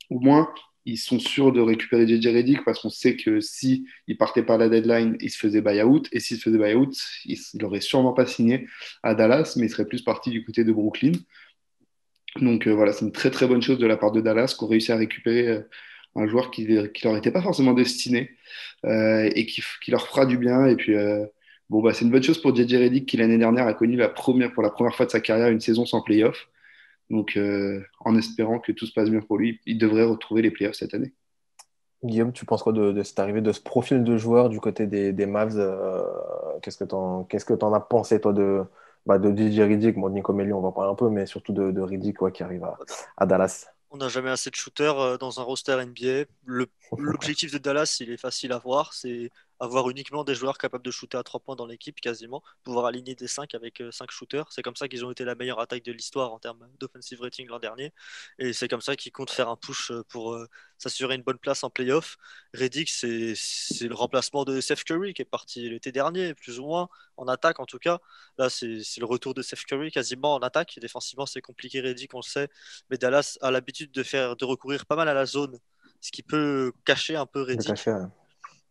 Speaker 3: au moins, ils sont sûrs de récupérer JJ Redick parce qu'on sait que si il partait par la deadline, il se faisait buy-out. Et s'il se faisait buy-out, il n'aurait sûrement pas signé à Dallas, mais il serait plus parti du côté de Brooklyn. Donc voilà, c'est une très très bonne chose de la part de Dallas qu'on réussit à récupérer un joueur qui leur était pas forcément destiné et qui leur fera du bien. Et puis bon, bah, c'est une bonne chose pour JJ Redick qui l'année dernière a connu pour la première fois de sa carrière une saison sans playoff. Donc, en espérant que tout se passe bien pour lui, il devrait retrouver les playoffs cette année.
Speaker 1: Guillaume, tu penses quoi de cette arrivée, de ce profil de joueur du côté des Mavs? Qu'est-ce que t'en as pensé, toi, de DJ Redick? Bon, Nico Melli, on va en parler un peu, mais surtout de Redick, qui arrive à Dallas.
Speaker 2: On n'a jamais assez de shooters dans un roster NBA. L'objectif de Dallas, il est facile à voir, c'est avoir uniquement des joueurs capables de shooter à 3 points dans l'équipe, quasiment, pouvoir aligner des 5 avec 5 shooters. C'est comme ça qu'ils ont été la meilleure attaque de l'histoire en termes d'offensive rating l'an dernier. Et c'est comme ça qu'ils comptent faire un push pour s'assurer une bonne place en playoff. Redick, c'est le remplacement de Seth Curry qui est parti l'été dernier, plus ou moins, en attaque en tout cas. Là, c'est le retour de Seth Curry quasiment en attaque. Défensivement, c'est compliqué, Redick, on le sait. Mais Dallas a l'habitude de recourir pas mal à la zone, ce qui peut cacher un peu
Speaker 1: De
Speaker 2: Redick,
Speaker 1: cacher,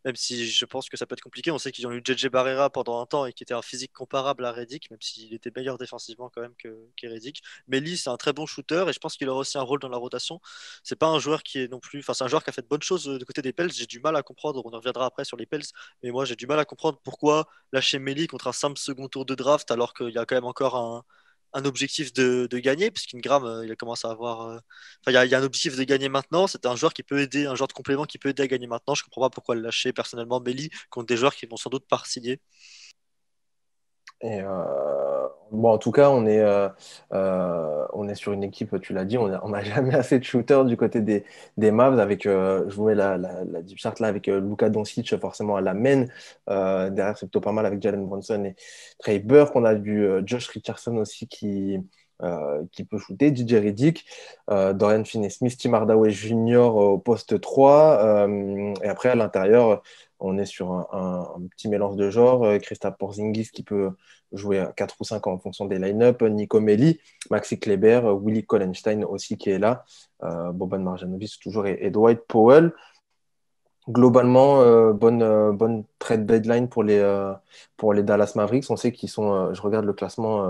Speaker 2: même si je pense que ça peut être compliqué. On sait qu'ils ont eu JJ Barrera pendant un temps et qui était un physique comparable à Redick, même s'il était meilleur défensivement quand même que Redick. Melly, c'est un très bon shooter et je pense qu'il aura aussi un rôle dans la rotation. C'est pas un joueur qui est non plus, enfin c'est un joueur qui a fait de bonnes choses du côté des Pels. J'ai du mal à comprendre, on en reviendra après sur les Pels, mais moi j'ai du mal à comprendre pourquoi lâcher Melly contre un simple second tour de draft alors qu'il y a quand même encore un objectif de gagner, puisqu'Ingram, il commence à avoir. Enfin, il y a un objectif de gagner maintenant. C'est un joueur qui peut aider, un joueur de complément qui peut aider à gagner maintenant. Je comprends pas pourquoi le lâcher personnellement, Melly, contre des joueurs qui vont sans doute pas signer.
Speaker 1: Et Bon, en tout cas, on est sur une équipe, tu l'as dit, on n'a jamais assez de shooters du côté des Mavs avec, je vous mets la deep chart là avec Luka Doncic forcément à la main. Derrière, c'est plutôt pas mal avec Jalen Brunson et Trey Burke. On a du Josh Richardson aussi qui peut shooter, DJ Redick, Dorian Finney-Smith, Tim Hardaway Jr. au poste 3. Et après, à l'intérieur, on est sur un petit mélange de genres. Kristaps Porzingis qui peut jouer à 4 ou 5 en fonction des line-up. Nico Melli, Maxi Kleber, Willy Kollenstein aussi qui est là, Boban Marjanovic toujours et Dwight Powell. Globalement, bonne trade deadline pour les Dallas Mavericks. On sait qu'ils sont, je regarde le classement,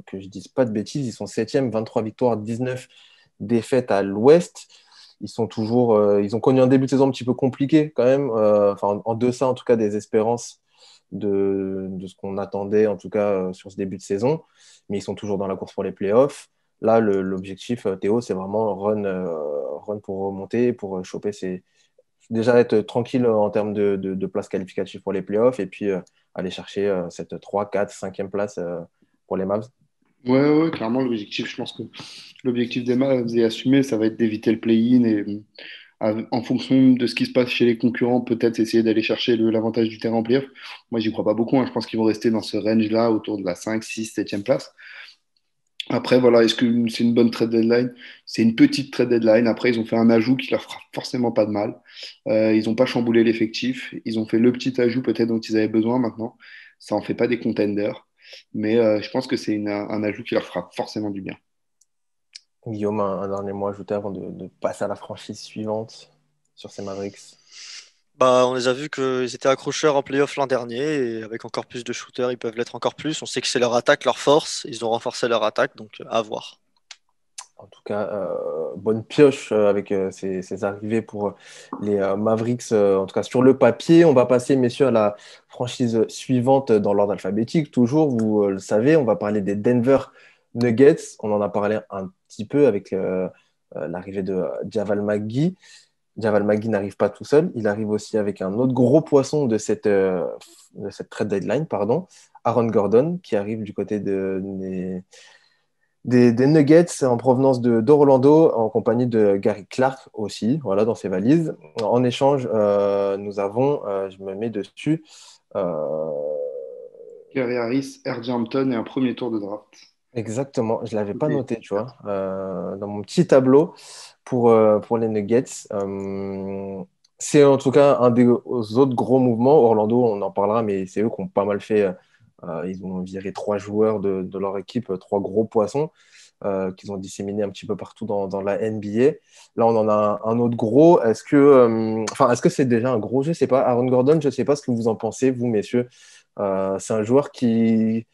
Speaker 1: que je ne dise pas de bêtises, ils sont 7e, 23 victoires, 19 défaites à l'Ouest. Ils ont connu un début de saison un petit peu compliqué quand même, en deçà en tout cas des espérances de ce qu'on attendait en tout cas sur ce début de saison, mais ils sont toujours dans la course pour les playoffs. Là, l'objectif, Théo, c'est vraiment run pour remonter, pour choper déjà être tranquille en termes de place qualificative pour les playoffs et puis aller chercher cette 3, 4, 5e place pour les Mavs.
Speaker 3: Ouais, clairement, l'objectif, je pense que l'objectif des Mavs est assumé, ça va être d'éviter le play-in et en fonction de ce qui se passe chez les concurrents, peut-être essayer d'aller chercher l'avantage du terrain en playoff. Moi, j'y crois pas beaucoup, hein. Je pense qu'ils vont rester dans ce range-là, autour de la 5, 6, 7e place. Après, voilà, est-ce que c'est une bonne trade deadline? C'est une petite trade deadline. Après, ils ont fait un ajout qui leur fera forcément pas de mal. Ils n'ont pas chamboulé l'effectif. Ils ont fait le petit ajout peut-être dont ils avaient besoin maintenant. Ça en fait pas des contenders. Mais je pense que c'est un ajout qui leur fera forcément du bien.
Speaker 1: Guillaume, un dernier mot à ajouter avant de passer à la franchise suivante sur ces Mavericks.
Speaker 2: Bah, on les a vus qu'ils étaient accrocheurs en playoff l'an dernier et avec encore plus de shooters, ils peuvent l'être encore plus. On sait que c'est leur attaque, leur force. Ils ont renforcé leur attaque, donc à voir.
Speaker 1: En tout cas, bonne pioche avec ces arrivées pour les Mavericks. En tout cas, sur le papier, on va passer, messieurs, à la franchise suivante dans l'ordre alphabétique. Toujours, vous le savez, on va parler des Denver Nuggets. On en a parlé un petit peu avec l'arrivée de Javal McGee. Javal McGee n'arrive pas tout seul. Il arrive aussi avec un autre gros poisson de cette trade deadline, pardon, Aaron Gordon, qui arrive du côté des Nuggets en provenance d'Orlando en compagnie de Gary Clark aussi, voilà, dans ses valises. En échange, nous avons, je me mets dessus, euh,
Speaker 3: Gary Harris, R.J. Hampton et un premier tour de draft.
Speaker 1: exactement, je ne l'avais pas
Speaker 3: Ok.
Speaker 1: noté, tu vois, dans mon petit tableau pour les Nuggets. C'est en tout cas un des autres gros mouvements. Orlando, on en parlera, mais c'est eux qui ont pas mal fait. Ils ont viré 3 joueurs de leur équipe, 3 gros poissons qu'ils ont disséminés un petit peu partout dans la NBA. Là, on en a un autre gros. Est-ce que c'est déjà un gros jeu? Je sais pas. Aaron Gordon, je ne sais pas ce que vous en pensez, vous, messieurs. C'est un joueur qui.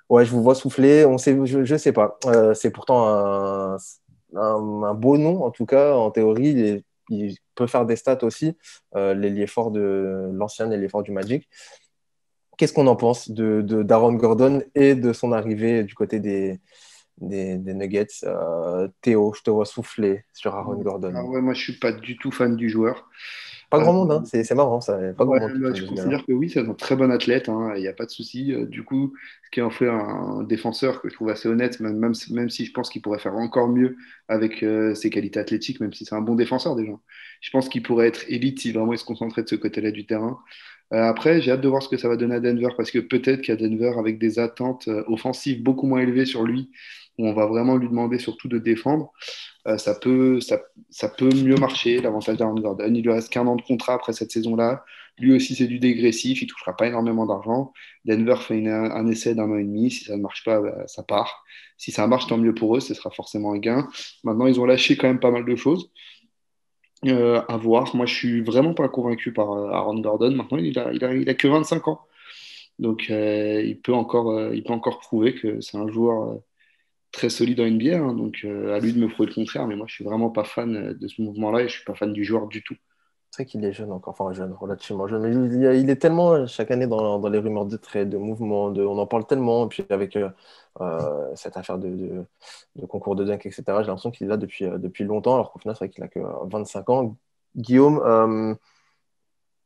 Speaker 1: Ouais, je vous vois souffler. Je sais pas. C'est pourtant un beau nom, en tout cas, en théorie. Il peut faire des stats aussi. L'ailier fort de l'ancien ailier fort du Magic. Qu'est-ce qu'on en pense d'Aaron Gordon et de son arrivée du côté des Nuggets? Théo, je te vois souffler sur Aaron
Speaker 3: Ah
Speaker 1: Gordon.
Speaker 3: ouais, moi, je suis pas du tout fan du joueur.
Speaker 1: Pas
Speaker 3: Euh,
Speaker 1: grand monde, hein. C'est marrant, ça. Pas grand
Speaker 3: Ouais,
Speaker 1: monde qui est
Speaker 3: bah,
Speaker 1: fan
Speaker 3: je
Speaker 1: de ce gars-là.
Speaker 3: considère que oui, c'est un très bon athlète, hein, il n'y a pas de souci. Du coup, ce qui en fait un défenseur que je trouve assez honnête, même si je pense qu'il pourrait faire encore mieux avec ses qualités athlétiques, même si c'est un bon défenseur déjà. Je pense qu'il pourrait être élite si vraiment il se concentrait de ce côté-là du terrain. Après, j'ai hâte de voir ce que ça va donner à Denver, parce que peut-être qu'à Denver, avec des attentes offensives beaucoup moins élevées sur lui, où on va vraiment lui demander surtout de défendre, ça peut mieux marcher, l'avantage d'Aaron Gordon. Il lui reste qu'un an de contrat après cette saison-là. Lui aussi, c'est du dégressif, il ne touchera pas énormément d'argent. Denver fait un essai d'un an et demi. Si ça ne marche pas, bah, ça part. Si ça marche, tant mieux pour eux, ce sera forcément un gain. Maintenant, ils ont lâché quand même pas mal de choses. À voir. Moi, je suis vraiment pas convaincu par Aaron Gordon. Maintenant, il a que 25 ans. Donc, il peut encore prouver que c'est un joueur très solide en NBA, hein, donc à lui de me prouver le contraire, mais moi je suis vraiment pas fan de ce mouvement-là et je suis pas fan du joueur du tout.
Speaker 1: C'est vrai qu'il est jeune encore, enfin jeune, relativement jeune, mais il est tellement chaque année dans les rumeurs de trade, de mouvements, on en parle tellement, et puis avec cette affaire de concours de dunk, etc., j'ai l'impression qu'il est là depuis longtemps, alors qu'au final, c'est vrai qu'il a que 25 ans. Guillaume,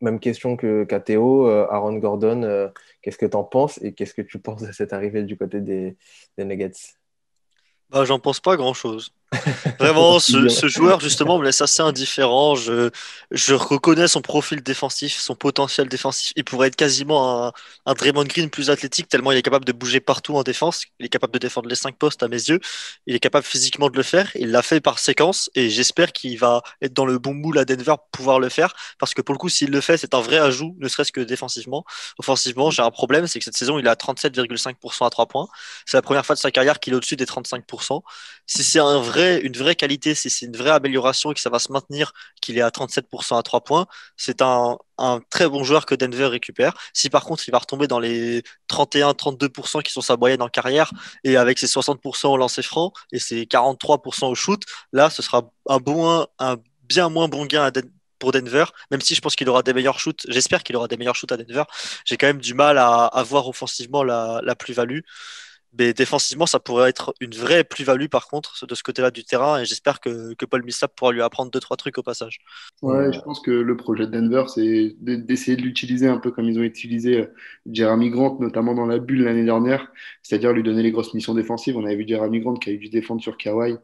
Speaker 1: même question qu'à Théo, Aaron Gordon, qu'est-ce que tu en penses et qu'est-ce que tu penses de cette arrivée du côté des Nuggets?
Speaker 2: Bah, j'en pense pas grand-chose. Vraiment, ce joueur, justement, me laisse assez indifférent. Je reconnais son profil défensif, son potentiel défensif. Il pourrait être quasiment un Draymond Green plus athlétique, tellement il est capable de bouger partout en défense. Il est capable de défendre les 5 postes à mes yeux. Il est capable physiquement de le faire. Il l'a fait par séquence et j'espère qu'il va être dans le bon moule à Denver pour pouvoir le faire. Parce que pour le coup, s'il le fait, c'est un vrai ajout, ne serait-ce que défensivement. Offensivement, j'ai un problème, c'est que cette saison, il est à 37,5% à 3 points. C'est la première fois de sa carrière qu'il est au-dessus des 35%. Si c'est une vraie qualité, si c'est une vraie amélioration et que ça va se maintenir, qu'il est à 37% à 3 points, c'est un très bon joueur que Denver récupère. Si par contre il va retomber dans les 31-32% qui sont sa moyenne en carrière et avec ses 60% au lancer franc et ses 43% au shoot, là ce sera un bien moins bon gain pour Denver, même si je pense qu'il aura des meilleurs shoots. J'espère qu'il aura des meilleurs shoots à Denver. J'ai quand même du mal à voir offensivement la plus-value. Mais défensivement, ça pourrait être une vraie plus-value par contre de ce côté-là du terrain et j'espère que Paul Millsap pourra lui apprendre deux, trois trucs au passage.
Speaker 1: Et,
Speaker 3: Ouais, je pense que le projet de Denver, c'est d'essayer de l'utiliser un peu comme ils ont utilisé Jeremy Grant, notamment dans la bulle l'année dernière, c'est-à-dire lui donner les grosses missions défensives. On avait vu Jeremy Grant qui a eu dû défendre sur Kawhi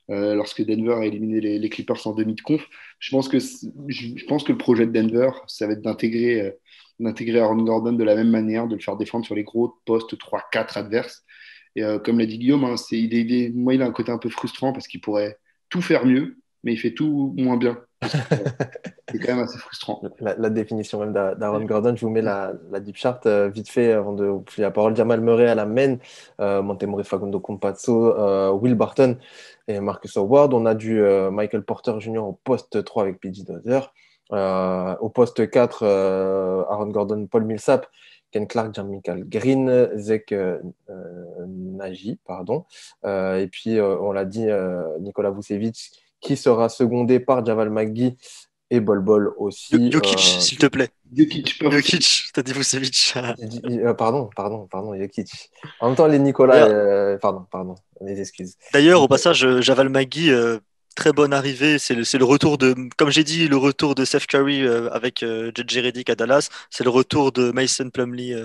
Speaker 3: lorsque Denver a éliminé les Clippers en demi de conf. Je pense que le projet de Denver, ça va être d'intégrer Aaron Gordon de la même manière, de le faire défendre sur les gros postes 3-4 adverses. Et comme l'a dit Guillaume, hein, moi, il a un côté un peu frustrant parce qu'il pourrait tout faire mieux, mais il fait tout moins bien. C'est quand même assez frustrant.
Speaker 1: la définition même d'Aaron Gordon, je vous mets la deep chart vite fait avant de vous filer la parole. Jamal Murray à la main, Montemori Facundo Campazzo, Will Barton et Marcus Howard. On a du Michael Porter Jr. au poste 3 avec PJ Dozier. Au poste 4, Aaron Gordon, Paul Millsap, Ken Clark, Jermichael Green, Zek Nagy, pardon. Et puis, on l'a dit, Nikola Vucevic, qui sera secondé par Javal McGee et Bol Bol aussi.
Speaker 2: Jokic, s'il te plaît.
Speaker 3: Jokic, pas
Speaker 2: Jokic, t'as dit Vucevic.
Speaker 1: Pardon, Jokic. En même temps, les Nicolas,
Speaker 2: D'ailleurs,
Speaker 1: pardon, mes excuses.
Speaker 2: D'ailleurs, au passage, Javal McGee, très bonne arrivée. C'est le retour de, comme j'ai dit, le retour de Seth Curry avec JJ Redick à Dallas. C'est le retour de Mason Plumlee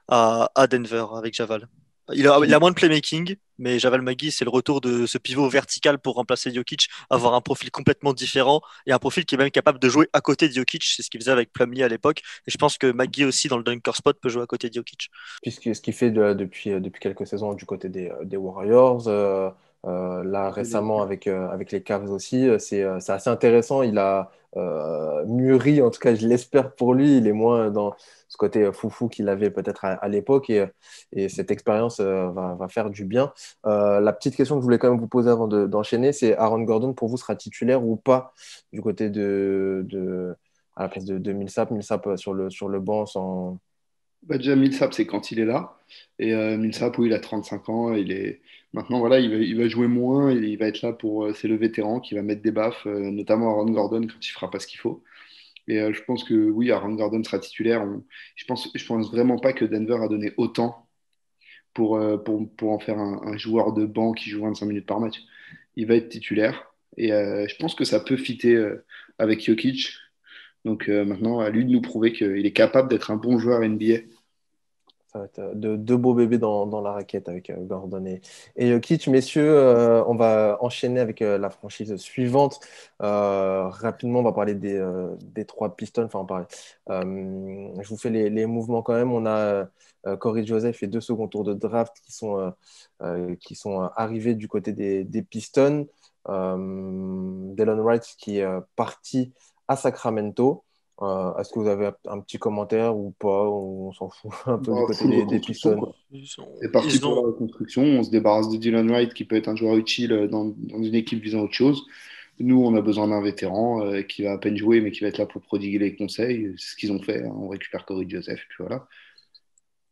Speaker 2: à Denver avec Javal. Il a moins de playmaking, mais Javal McGee, c'est le retour de ce pivot vertical pour remplacer Jokic, avoir un profil complètement différent et un profil qui est même capable de jouer à côté de Jokic. C'est ce qu'il faisait avec Plumlee à l'époque. Et je pense que McGee aussi, dans le dunker spot, peut jouer à côté de Jokic.
Speaker 1: Puisque ce qu'il fait depuis quelques saisons du côté des Warriors, là récemment avec les Cavs aussi, c'est assez intéressant. Il a mûri, en tout cas je l'espère pour lui, il est moins dans ce côté foufou qu'il avait peut-être à l'époque et cette expérience va faire du bien. La petite question que je voulais quand même vous poser avant d'enchaîner, c'est Aaron Gordon pour vous sera titulaire ou pas du côté à la place de Millsap, sur le banc sans.
Speaker 3: Bah, déjà, Millsap, c'est quand il est là. Et Millsap, où il a 35 ans, maintenant, voilà, il va jouer moins et il va être là pour. C'est le vétéran qui va mettre des baffes, notamment Aaron Gordon quand il fera pas ce qu'il faut. Et je pense que oui, Aaron Gordon sera titulaire. Je pense vraiment pas que Denver a donné autant pour en faire un joueur de banc qui joue 25 minutes par match. Il va être titulaire. Et je pense que ça peut fitter avec Jokic. Donc maintenant, à lui de nous prouver qu'il est capable d'être un bon joueur NBA.
Speaker 1: Ça va être deux beaux bébés dans la raquette avec Gordon et Jokic. Messieurs, on va enchaîner avec la franchise suivante. Rapidement, on va parler des trois Pistons. Enfin, je vous fais les mouvements quand même. On a Corey Joseph et deux second tours de draft qui sont arrivés du côté des Pistons. Delon Wright qui est parti à Sacramento. Est-ce que vous avez un petit commentaire ou pas? On s'en fout un peu du
Speaker 3: Bah,
Speaker 1: côté
Speaker 3: full
Speaker 1: des
Speaker 3: reconstruction,
Speaker 1: Pistons.
Speaker 3: quoi. C'est parti
Speaker 2: Ils
Speaker 3: pour la
Speaker 2: ont,
Speaker 3: reconstruction. On se débarrasse de Dylan Wright qui peut être un joueur utile dans une équipe visant autre chose. Nous, on a besoin d'un vétéran qui va à peine jouer, mais qui va être là pour prodiguer les conseils. C'est ce qu'ils ont fait, hein. On récupère Corey Joseph, et puis voilà.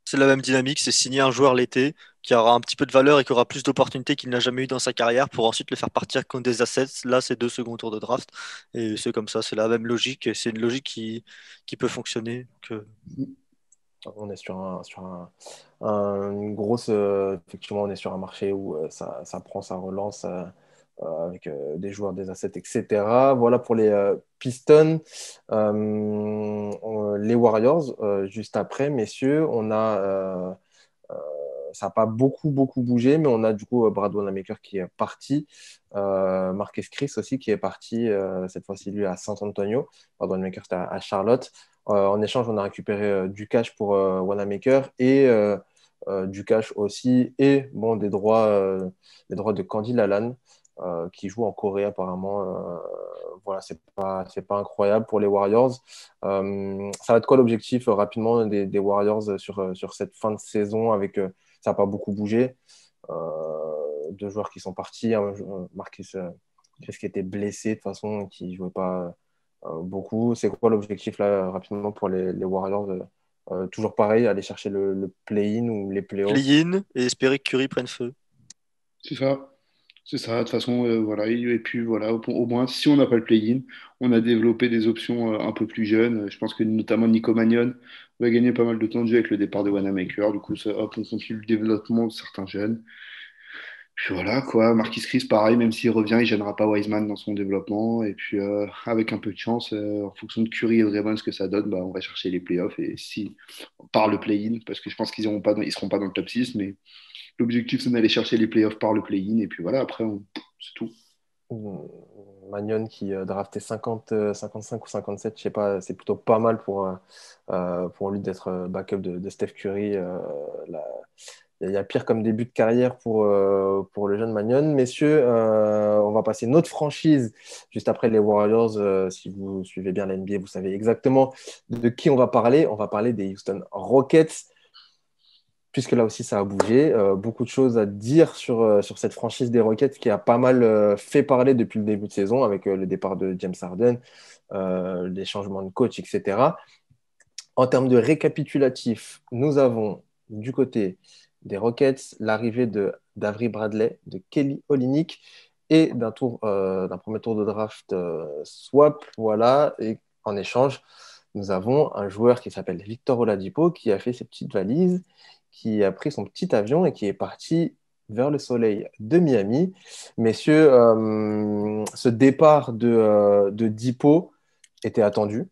Speaker 2: c'est la même dynamique, c'est signer un joueur l'été qui aura un petit peu de valeur et qui aura plus d'opportunités qu'il n'a jamais eu dans sa carrière pour ensuite le faire partir contre des assets. Là, c'est deux seconds tours de draft. Et c'est comme ça, c'est la même logique. Et c'est une logique qui peut fonctionner.
Speaker 1: On est une grosse. Effectivement, on est sur un marché où ça prend sa relance. avec des joueurs, des assets, etc. Voilà pour les Pistons. Les Warriors, juste après, messieurs, ça n'a pas beaucoup bougé, mais on a du coup Brad Wanamaker qui est parti, Marquez Chris aussi qui est parti, cette fois-ci lui à San Antonio. Brad Wanamaker c'était à Charlotte. En échange, on a récupéré du cash pour Wanamaker et du cash aussi et bon, des droits de Candy Lalanne qui joue en Corée apparemment. Voilà, c'est pas incroyable pour les Warriors. Ça va être quoi l'objectif rapidement des Warriors sur cette fin de saison avec ça n'a pas beaucoup bougé. Deux joueurs qui sont partis. Marcus qui était blessé de toute façon, qui ne jouait pas beaucoup. C'est quoi l'objectif là rapidement pour les Warriors toujours pareil, aller chercher le play-in ou les play-offs.
Speaker 2: Play-in et espérer que Curry prenne feu.
Speaker 3: C'est ça. C'est ça, de toute façon, voilà. Et puis voilà, au moins, si on n'a pas le play-in, on a développé des options un peu plus jeunes. Je pense que notamment Nico Magnon va gagner pas mal de temps de jeu avec le départ de Wanamaker. Du coup, ça, hop, on continue le développement de certains jeunes. Puis voilà, quoi. Marquis Chris, pareil, même s'il revient, il ne gênera pas Wiseman dans son développement. Et puis, avec un peu de chance, en fonction de Curry et de Draymond, ce que ça donne, bah, on va chercher les playoffs. Et si, par le play-in, parce que je pense qu'ils ne seront pas dans le top 6, mais l'objectif, c'est d'aller chercher les playoffs par le play-in. Et puis voilà, après, c'est tout.
Speaker 1: Magnon qui draftait 50, 55 ou 57, je sais pas, c'est plutôt pas mal pour lui d'être backup de Steph Curry. Il y a pire comme début de carrière pour le jeune Magnon. Messieurs, on va passer notre franchise juste après les Warriors. Si vous suivez bien la NBA, vous savez exactement de qui on va parler. On va parler des Houston Rockets. Puisque là aussi ça a bougé, beaucoup de choses à dire sur cette franchise des Rockets qui a pas mal fait parler depuis le début de saison avec le départ de James Harden, les changements de coach, etc. En termes de récapitulatif, nous avons du côté des Rockets l'arrivée d'Avery Bradley, de Kelly Olynyk et d'un premier tour de draft swap. Voilà, et en échange, nous avons un joueur qui s'appelle Victor Oladipo qui a fait ses petites valises, qui a pris son petit avion et qui est parti vers le soleil de Miami. Messieurs, ce départ de Dipo était attendu.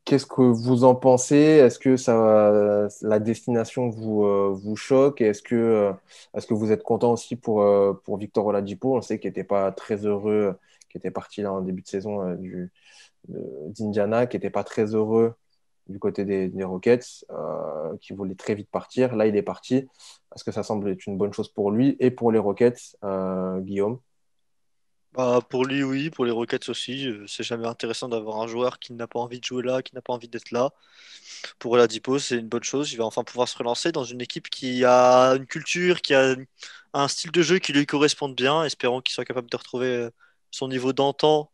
Speaker 1: Qu'est-ce que vous en pensez? Est-ce que la destination vous choque? Et est-ce que vous êtes content aussi pour Victor Oladipo? On sait qu'il n'était pas très heureux, qui était parti là en début de saison d'Indiana, qui n'était pas très heureux du côté des Rockets, qui voulait très vite partir. Là, il est parti. Est-ce que ça semble être une bonne chose pour lui et pour les Rockets, Guillaume?
Speaker 2: Bah, pour lui, oui, pour les Rockets aussi. C'est jamais intéressant d'avoir un joueur qui n'a pas envie de jouer là, qui n'a pas envie d'être là. Pour Oladipo, c'est une bonne chose. Il va enfin pouvoir se relancer dans une équipe qui a une culture, qui a un style de jeu qui lui corresponde bien. Espérons qu'il soit capable de retrouver son niveau d'antan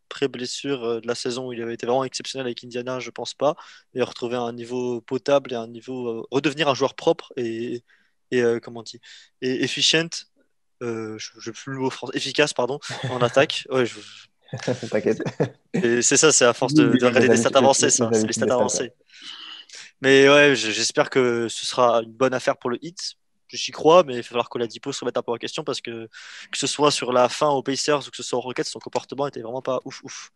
Speaker 2: pré-blessure de la saison où il avait été vraiment exceptionnel avec Indiana, je pense pas, et retrouver un niveau potable et un niveau redevenir un joueur propre et comment on dit et efficient. Je plus le mot français, efficace pardon, en attaque. Ouais,
Speaker 1: T'inquiète.
Speaker 2: et c'est ça, c'est à force de regarder des stats avancées, ça, c'est les stats avancées. Mais ouais, j'espère que ce sera une bonne affaire pour le Heat. J'y crois, mais il va falloir qu'Oladipo se remette un peu en question parce que ce soit sur la fin aux Pacers ou que ce soit aux Rockets, son comportement était vraiment pas ouf.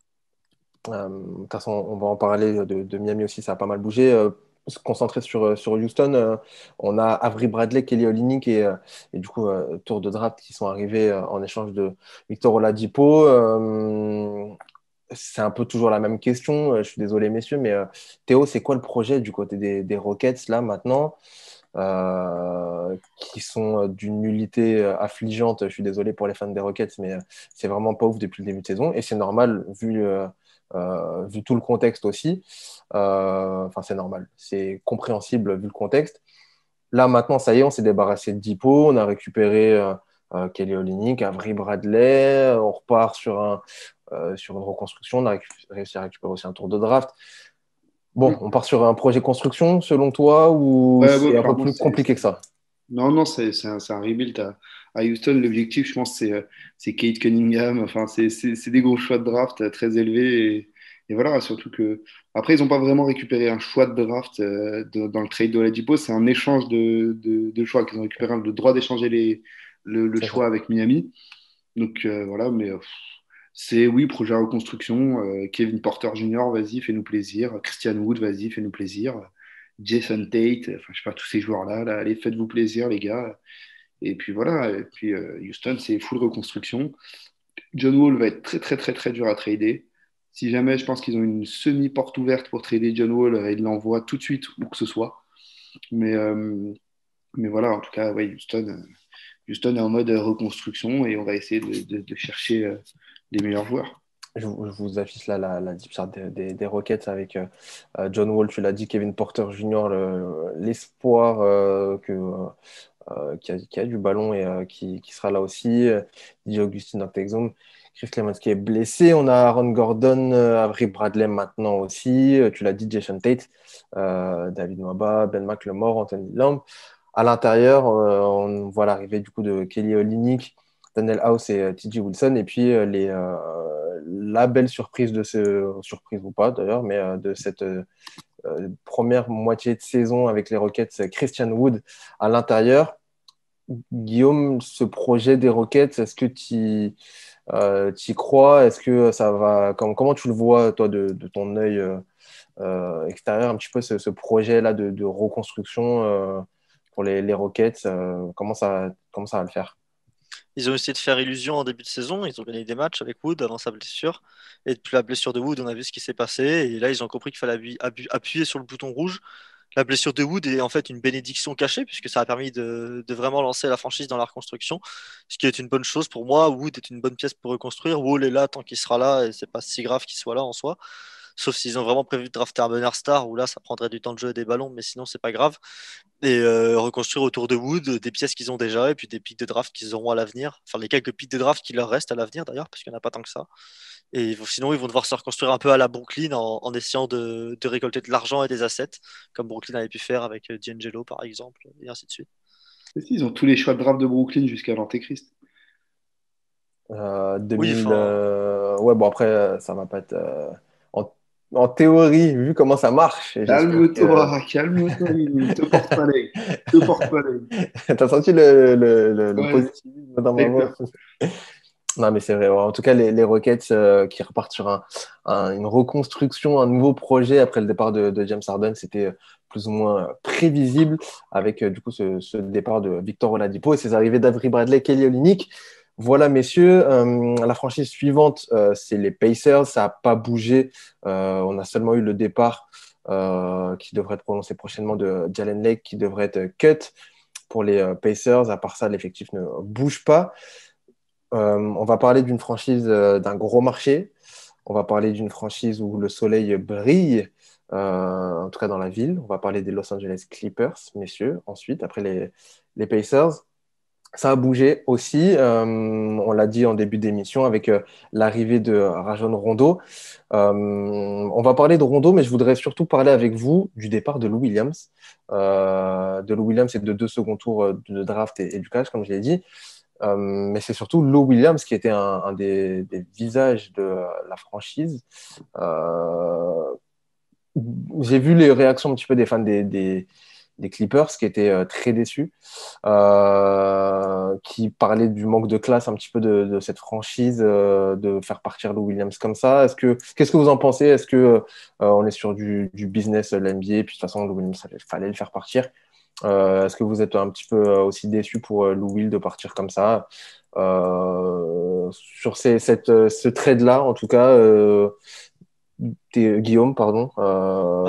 Speaker 1: De toute façon, on va en parler de Miami aussi, ça a pas mal bougé. Se concentrer sur Houston, on a Avery Bradley, Kelly Olynyk et du coup tour de draft qui sont arrivés en échange de Victor Oladipo. C'est un peu toujours la même question. Je suis désolé messieurs, mais Théo, c'est quoi le projet du côté des Rockets là maintenant, qui sont d'une nullité affligeante? Je suis désolé pour les fans des Rockets, mais c'est vraiment pas ouf depuis le début de saison et c'est normal vu tout le contexte aussi. Enfin, c'est normal, c'est compréhensible vu le contexte. Là, maintenant, ça y est, on s'est débarrassé de Dipo, on a récupéré Kelly Olynyk, Avery Bradley, on repart sur une reconstruction, on a réussi à récupérer aussi un tour de draft. Bon, on part sur un projet construction, selon toi, ou c'est un peu plus compliqué que ça?
Speaker 3: Non, c'est un rebuild à Houston. L'objectif, je pense, c'est Kate Cunningham. Enfin, c'est des gros choix de draft très élevés. Et voilà, surtout que. Après, ils n'ont pas vraiment récupéré un choix de draft dans le trade de Oladipo. C'est un échange de choix qu'ils ont récupéré, le droit d'échanger le
Speaker 1: C'est ça.
Speaker 3: choix avec Miami. Donc voilà, mais c'est oui, projet à reconstruction. Kevin Porter Jr., vas-y, fais-nous plaisir. Christian Wood, vas-y, fais-nous plaisir. Jason Tate, enfin, je sais pas, tous ces joueurs-là, là, allez, faites-vous plaisir, les gars. Et puis voilà, et puis Houston, c'est full reconstruction. John Wall va être très, très, très, très dur à trader. Si jamais je pense qu'ils ont une semi-porte ouverte pour trader John Wall, ils l'envoient tout de suite, où que ce soit. Mais, euh, mais voilà, en tout cas, ouais, Houston est en mode reconstruction et on va essayer de chercher les meilleurs joueurs.
Speaker 1: Je vous affiche là la deep chart des Rockets avec John Wall, tu l'as dit, Kevin Porter Jr., l'espoir qui a du ballon et qui sera là aussi. DJ Augustin Octexum, Chris Clemons qui est blessé. On a Aaron Gordon, Avery Bradley maintenant aussi. Tu l'as dit, Jason Tate, David Nwaba, Ben McLemore, Anthony Lamb. À l'intérieur, on voit l'arrivée du coup de Kelly Olynyk, Daniel House et TJ Wilson. Et puis la belle surprise surprise ou pas d'ailleurs, mais de cette première moitié de saison avec les Rockets, Christian Wood à l'intérieur. Guillaume, ce projet des Rockets, est-ce que tu y crois? Est-ce que ça va comment tu le vois, toi, de ton œil extérieur, un petit peu ce projet-là de reconstruction pour les Rockets? Comment ça va le faire?
Speaker 2: Ils ont essayé de faire illusion en début de saison. Ils ont gagné des matchs avec Wood avant sa blessure. Et depuis la blessure de Wood, on a vu ce qui s'est passé. Et là, ils ont compris qu'il fallait appuyer sur le bouton rouge. La blessure de Wood est en fait une bénédiction cachée, puisque ça a permis de vraiment lancer la franchise dans la reconstruction, ce qui est une bonne chose pour moi. Wood est une bonne pièce pour reconstruire. Wall est là tant qu'il sera là, et c'est pas si grave qu'il soit là en soi. Sauf s'ils ont vraiment prévu de drafter un meneur star, où là, ça prendrait du temps de jeu et des ballons, mais sinon, c'est pas grave. Et reconstruire autour de Wood des pièces qu'ils ont déjà, et puis des pics de draft qu'ils auront à l'avenir. Enfin, les quelques pics de draft qui leur restent à l'avenir d'ailleurs, parce qu'il n'y en a pas tant que ça. Et sinon, ils vont devoir se reconstruire un peu à la Brooklyn en essayant de récolter de l'argent et des assets, comme Brooklyn avait pu faire avec D'Angelo par exemple, et ainsi de suite.
Speaker 3: Et si, ils ont tous les choix de draft de Brooklyn jusqu'à l'Antéchrist.
Speaker 2: Oui,
Speaker 1: 2000,
Speaker 2: enfin,
Speaker 1: ouais, bon, après, ça va pas être. En, en théorie, vu comment ça marche, et j'espère que.
Speaker 3: Calme-toi, calme-toi, Lily. Te porte pas l'œil. Te porte pas l'œil.
Speaker 1: T'as senti le
Speaker 3: Ouais,
Speaker 1: positivisme dans ma voix?
Speaker 3: exact.
Speaker 1: Non, mais c'est vrai. Ouais. En tout cas, les Rockets qui repartent sur une reconstruction, un nouveau projet après le départ de James Harden, c'était plus ou moins prévisible avec du coup ce départ de Victor Oladipo et ses arrivées d'Avery Bradley, Kelly Olynyk. Voilà, messieurs. La franchise suivante, c'est les Pacers. Ça n'a pas bougé. On a seulement eu le départ qui devrait être prononcé prochainement de Jalen Lake, qui devrait être cut pour les Pacers. À part ça, l'effectif ne bouge pas. On va parler d'une franchise d'un gros marché. On va parler d'une franchise où le soleil brille, en tout cas dans la ville. On va parler des Los Angeles Clippers, messieurs. Ensuite, après les Pacers. Ça a bougé aussi, on l'a dit en début d'émission, avec l'arrivée de Rajon Rondo. On va parler de Rondo, mais je voudrais surtout parler avec vous du départ de Lou Williams. De Lou Williams et de 2 seconds tours de draft et du cash, comme je l'ai dit. Mais c'est surtout Lou Williams qui était un des visages de la franchise. Euh, j'ai vu les réactions un petit peu des fans des Clippers qui étaient très déçus, qui parlaient du manque de classe un petit peu de cette franchise, de faire partir Lou Williams comme ça. Qu'est-ce que vous en pensez? Est-ce que on est sur du business, l'NBA, puis de toute façon, Lou Williams, il fallait le faire partir? Est-ce que vous êtes un petit peu aussi déçu pour Lou Will de partir comme ça? Sur ce trade-là, en tout cas, Guillaume, pardon.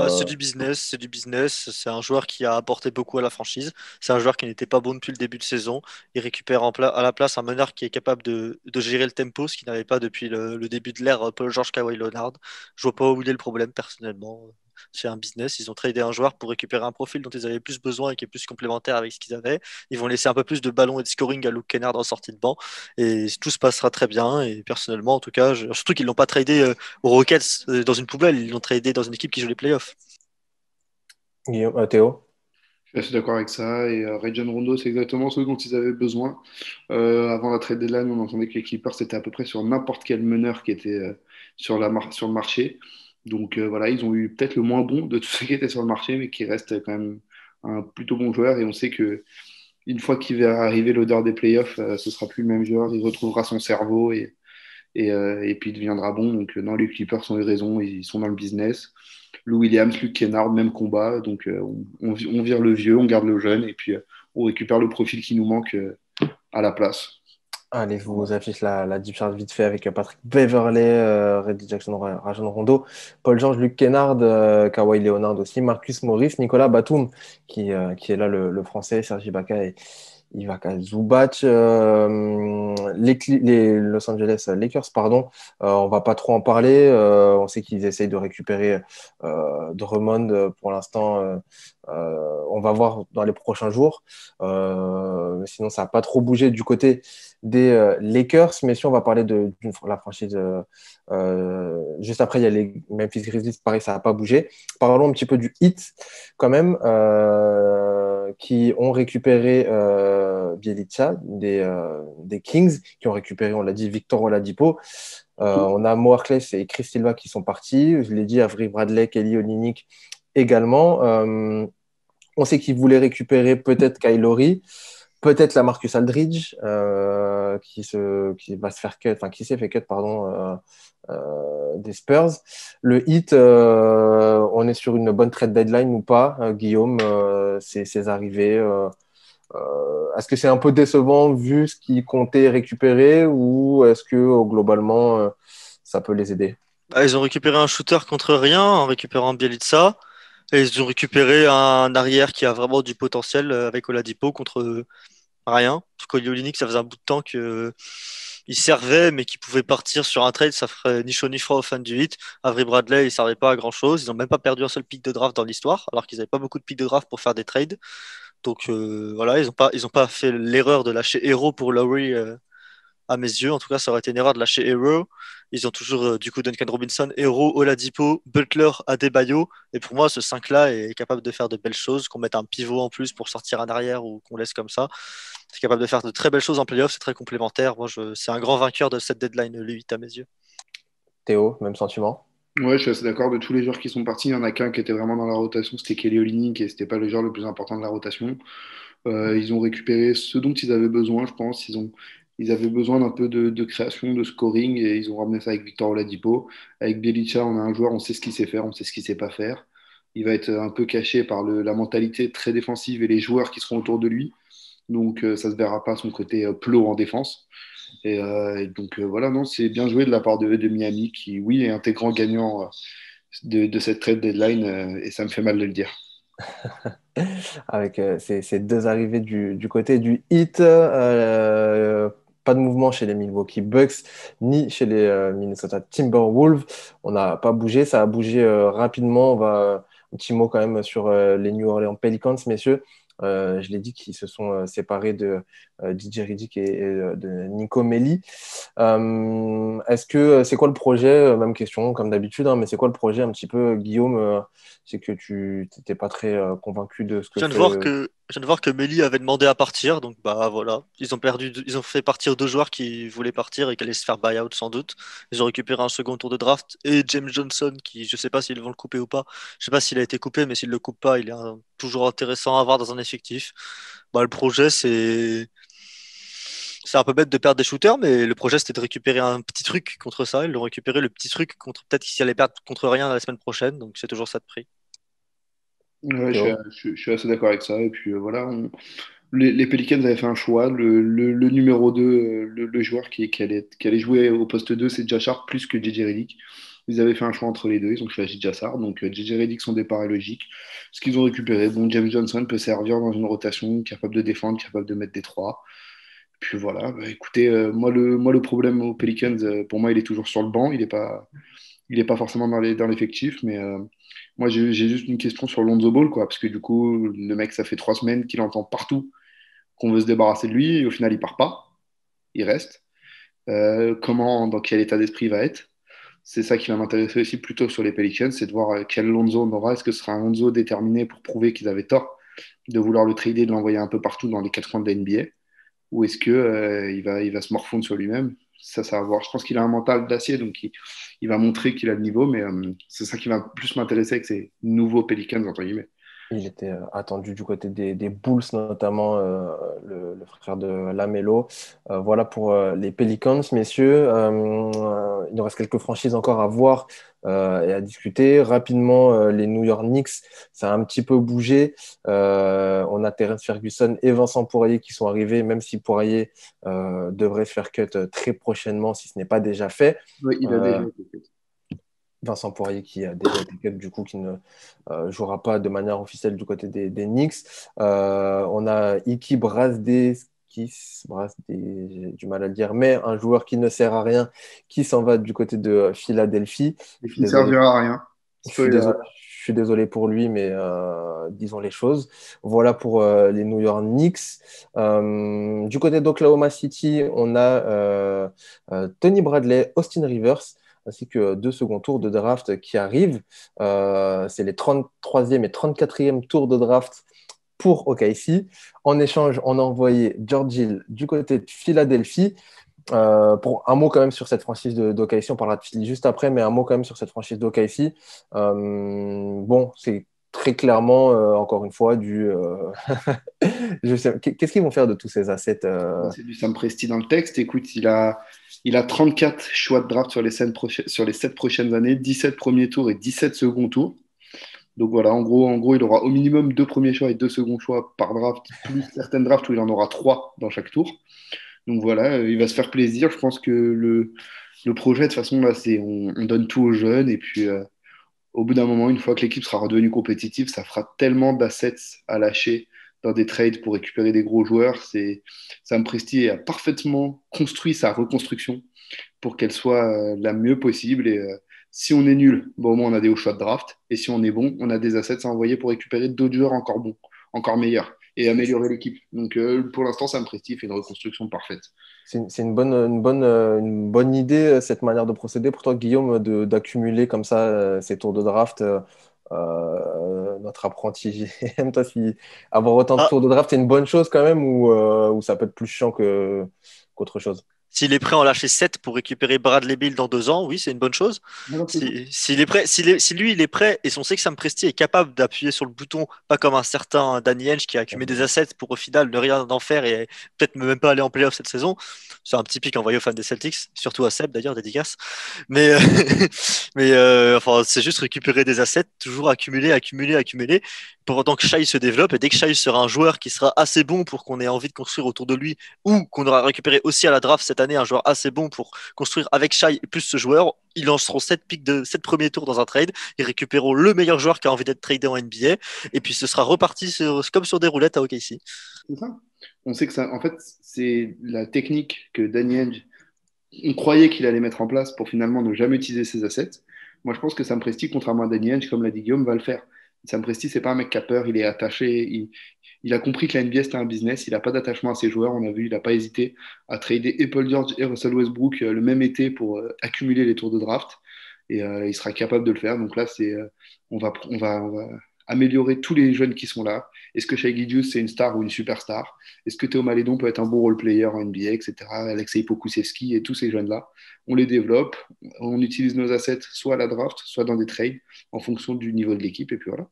Speaker 2: c'est du business, c'est du business. C'est un joueur qui a apporté beaucoup à la franchise. C'est un joueur qui n'était pas bon depuis le début de saison. Il récupère à la place un meneur qui est capable de gérer le tempo, ce qu'il n'avait pas depuis le début de l'ère Paul George Kawhi Leonard. Je vois pas où il est le problème personnellement. C'est un business. Ils ont tradé un joueur pour récupérer un profil dont ils avaient plus besoin et qui est plus complémentaire avec ce qu'ils avaient. Ils vont laisser un peu plus de ballons et de scoring à Luke Kennard en sortie de banc. Et tout se passera très bien. Et personnellement, en tout cas, surtout qu'ils l'ont pas tradé aux Rockets dans une poubelle. Ils l'ont tradé dans une équipe qui joue les playoffs.
Speaker 1: Guillaume, Théo?
Speaker 3: Je suis assez d'accord avec ça. Et Rajon Rondo, c'est exactement ce dont ils avaient besoin. Avant la trade deadline, on entendait que les Clippers étaient à peu près sur n'importe quel meneur qui était sur le marché. Donc voilà, ils ont eu peut-être le moins bon de tous ceux qui étaient sur le marché, mais qui reste quand même un plutôt bon joueur. Et on sait que une fois qu'il va arriver l'odeur des playoffs, ce sera plus le même joueur. Il retrouvera son cerveau et puis il deviendra bon. Donc, non, les Clippers ont eu raison. Ils sont dans le business. Lou Williams, Luke Kennard, même combat. Donc, on vire le vieux, on garde le jeune et puis on récupère le profil qui nous manque à la place.
Speaker 1: Allez, je vous affiche la deep chart vite fait avec Patrick Beverley, Reggie Jackson, Rajon Rondo, Paul George, Luke Kennard, Kawhi Leonard aussi, Marcus Morris, Nicolas Batum, qui est là le français, Sergi Ibaka et Ivica Zubac, les Los Angeles Lakers, pardon. On va pas trop en parler. On sait qu'ils essayent de récupérer Drummond pour l'instant. On va voir dans les prochains jours. Mais sinon, ça n'a pas trop bougé du côté des Lakers. Mais si on va parler de la franchise, juste après, il y a les Memphis Grizzlies. Pareil, ça n'a pas bougé. Parlons un petit peu du Heat quand même, qui ont récupéré Bjelica des Kings, qui ont récupéré, on l'a dit, Victor Oladipo. On a Mo Harkless et Chris Silva qui sont partis. Je l'ai dit, Avery Bradley, Kelly Olynyk également. On sait qu'ils voulaient récupérer peut-être Kyle Lowry, peut-être la Marcus Aldridge, qui va se faire cut, enfin qui s'est fait cut, pardon, des Spurs. Le Heat, on est sur une bonne trade deadline ou pas, Guillaume, ces arrivées. Est-ce que c'est un peu décevant vu ce qu'ils comptaient récupérer ou est-ce que globalement ça peut les aider?
Speaker 2: Ils ont récupéré un shooter contre rien en récupérant Bielitsa. Et ils ont récupéré un arrière qui a vraiment du potentiel avec Oladipo contre rien. Parce qu'Oli Olynyk, ça faisait un bout de temps qu'il servait, mais qu'il pouvait partir sur un trade. Ça ferait ni chaud ni froid aux fans du Heat. Avery Bradley, il ne servait pas à grand-chose. Ils n'ont même pas perdu un seul pick de draft dans l'histoire, alors qu'ils n'avaient pas beaucoup de picks de draft pour faire des trades. Donc voilà, ils ont pas fait l'erreur de lâcher Hero pour Lowry à mes yeux. En tout cas, ça aurait été une erreur de lâcher Hero. Ils ont toujours du coup Duncan Robinson, Hero, Oladipo, Butler, Adebayo. Et pour moi, ce 5-là est capable de faire de belles choses. Qu'on mette un pivot en plus pour sortir en arrière ou qu'on laisse comme ça. C'est capable de faire de très belles choses en playoff. C'est très complémentaire. Moi, c'est un grand vainqueur de cette deadline, le 8 à mes yeux.
Speaker 1: Théo, même sentiment?
Speaker 3: Ouais, je suis assez d'accord. De tous les joueurs qui sont partis, il n'y en a qu'un qui était vraiment dans la rotation, c'était Kelly Olynyk et c'était pas le joueur le plus important de la rotation. Ils ont récupéré ce dont ils avaient besoin, je pense. Ils avaient besoin d'un peu de création, de scoring et ils ont ramené ça avec Victor Oladipo. Avec Bjelica, on a un joueur, on sait ce qu'il sait faire, on sait ce qu'il sait pas faire. Il va être un peu caché par la mentalité très défensive et les joueurs qui seront autour de lui. Donc ça se verra pas son côté plot en défense. Et donc voilà, non, c'est bien joué de la part de Miami qui, oui, est intégrant gagnant de cette trade deadline et ça me fait mal de le dire.
Speaker 1: Avec ces deux arrivées du côté du Heat, pas de mouvement chez les Milwaukee Bucks ni chez les Minnesota Timberwolves. On n'a pas bougé, ça a bougé rapidement. Un petit mot quand même sur les New Orleans Pelicans, messieurs. Je l'ai dit qu'ils se sont séparés de DJ Redick et de Nico Melli. Est-ce que c'est quoi le projet? Même question comme d'habitude, hein, mais c'est quoi le projet un petit peu, Guillaume? C'est que tu n'étais pas très convaincu de ce que
Speaker 2: Je viens de
Speaker 1: fait.
Speaker 2: voir que Melli avait demandé à partir, donc bah voilà, ils ont fait partir deux joueurs qui voulaient partir et qui allaient se faire buy-out sans doute. Ils ont récupéré un second tour de draft et James Johnson qui, je sais pas s'ils vont le couper ou pas. Je sais pas s'il a été coupé, mais s'ils le coupent pas, il est toujours intéressant à avoir dans un effectif. Bah le projet c'est un peu bête de perdre des shooters, mais le projet c'était de récupérer un petit truc contre ça. Ils l'ont récupéré le petit truc contre peut-être qu'ils allaient perdre contre rien la semaine prochaine, donc c'est toujours ça de prix.
Speaker 3: Ouais,
Speaker 1: Théo.
Speaker 3: je suis assez d'accord avec ça. Et puis voilà, les Pelicans avaient fait un choix. Le numéro 2 le joueur qui allait jouer au poste 2 c'est Jashar plus que JJ Redick. Ils avaient fait un choix entre les deux. Ils ont choisi Jashar. Donc JJ Redick, son départ est logique. Ce qu'ils ont récupéré, bon, James Johnson peut servir dans une rotation, capable de défendre, capable de mettre des trois. Puis voilà, bah, écoutez, moi le problème aux Pelicans, pour moi, il est toujours sur le banc. Il est pas forcément dans l'effectif, mais moi, j'ai juste une question sur Lonzo Ball, quoi, parce que du coup, le mec, ça fait 3 semaines qu'il entend partout qu'on veut se débarrasser de lui, et au final, il part pas, il reste. Dans quel état d'esprit il va être? C'est ça qui va m'intéresser aussi plutôt sur les Pelicans, c'est de voir quel Lonzo on aura. Est-ce que ce sera un Lonzo déterminé pour prouver qu'ils avaient tort de vouloir le trader, de l'envoyer un peu partout dans les 4 coins de la NBA, ou est-ce que il va se morfondre sur lui-même? Ça va voir. Je pense qu'il a un mental d'acier, donc il va montrer qu'il a le niveau, mais c'est ça qui va plus m'intéresser avec ces nouveaux Pelicans, entre guillemets.
Speaker 1: Il était attendu du côté des Bulls, notamment le frère de Lamelo. Voilà pour les Pelicans, messieurs. Il nous reste quelques franchises encore à voir et à discuter. Rapidement, les New York Knicks, ça a un petit peu bougé. On a Terence Ferguson et Vincent Poirier qui sont arrivés, même si Poirier devrait se faire cut très prochainement, si ce n'est pas déjà fait.
Speaker 3: Oui, il a déjà été fait.
Speaker 1: Vincent Poirier qui a déjà été cut, du coup, qui ne jouera pas de manière officielle du côté des Knicks. On a Iki j'ai du mal à le dire, mais un joueur qui ne sert à rien, qui s'en va du côté de Philadelphie.
Speaker 3: Et
Speaker 1: Je suis
Speaker 3: qui ne
Speaker 1: désolé,
Speaker 3: servira à rien.
Speaker 1: je suis
Speaker 3: Spoiler.
Speaker 1: désolé, je suis désolé pour lui, mais disons les choses. Voilà pour les New York Knicks. Du côté d'Oklahoma City, on a Tony Bradley, Austin Rivers, ainsi que deux second tours de draft qui arrivent. C'est les 33e et 34e tours de draft pour OKC. En échange, on a envoyé George Hill du côté de Philadelphie. Pour un mot quand même sur cette franchise d'OKC, on parlera de Philly juste après, mais un mot quand même sur cette franchise d'OKC. Bon, c'est très clairement, encore une fois, Qu'est-ce qu'ils vont faire de tous ces assets
Speaker 3: C'est du Sam Presti dans le texte. Écoute, il a 34 choix de draft sur sur les 7 prochaines années, 17 premiers tours et 17 seconds tours. Donc voilà, en gros, il aura au minimum 2 premiers choix et 2 seconds choix par draft, plus certaines drafts où il en aura 3 dans chaque tour. Donc voilà, il va se faire plaisir. Je pense que le projet, de toute façon, là, c'est on donne tout aux jeunes. Et puis, au bout d'un moment, une fois que l'équipe sera redevenue compétitive, ça fera tellement d'assets à lâcher dans des trades pour récupérer des gros joueurs. Sam Presti a parfaitement construit sa reconstruction pour qu'elle soit la mieux possible. Et si on est nul, bon, au moins on a des hauts choix de draft. Et si on est bon, on a des assets à envoyer pour récupérer d'autres joueurs encore bons, encore meilleurs et améliorer l'équipe. Donc pour l'instant, Sam Presti fait une reconstruction parfaite.
Speaker 1: C'est une bonne idée, cette manière de procéder pour toi, Guillaume, d'accumuler comme ça ces tours de draft. Notre apprenti GM, toi, si avoir autant de
Speaker 2: Ah,
Speaker 1: tours de draft, c'est une bonne chose quand même ou ça peut être plus chiant qu'autre chose?
Speaker 2: s'il est prêt à en lâcher 7 pour récupérer Bradley Beal dans 2 ans, oui, c'est une bonne chose.
Speaker 3: Alors, c'est cool.
Speaker 2: S'il est prêt, si lui il est prêt et on sait que Sam Presti est capable d'appuyer sur le bouton, pas comme un certain Danny Ainge qui a accumulé des assets pour au final ne rien en faire et peut-être même pas aller en playoff cette saison. C'est un petit pic envoyé aux fans des Celtics, surtout à Seb d'ailleurs, dédicace. Mais, enfin, c'est juste récupérer des assets, toujours accumuler, accumuler, accumuler, pour autant que Shai se développe. Et dès que Shai sera un joueur qui sera assez bon pour qu'on ait envie de construire autour de lui, ou qu'on aura récupéré aussi à la draft cette année un joueur assez bon pour construire avec Shai plus ce joueur, ils lanceront 7 pics de 7 premiers tours dans un trade, ils récupéreront le meilleur joueur qui a envie d'être tradé en NBA, et puis ce sera reparti comme sur des roulettes à OKC.
Speaker 3: C'est ça. On sait que ça, en fait, c'est la technique que Danny Ainge, on croyait qu'il allait mettre en place pour finalement ne jamais utiliser ses assets. Moi, je pense que Sam Presti, contrairement à Danny Ainge, comme l'a dit Guillaume, va le faire. Sam Presti, c'est pas un mec qui a peur, il est attaché, il a compris que la NBA c'était un business, il n'a pas d'attachement à ses joueurs, on a vu, il n'a pas hésité à trader Paul George et Russell Westbrook le même été pour accumuler les tours de draft, et il sera capable de le faire. Donc là, on va améliorer tous les jeunes qui sont là. Est-ce que Shai Gilgeous c'est une star ou une superstar? Est-ce que Théo Malédon peut être un bon role player en NBA, etc. Alexei Pokusevski et tous ces jeunes-là, on les développe, on utilise nos assets soit à la draft, soit dans des trades en fonction du niveau de l'équipe, et puis voilà.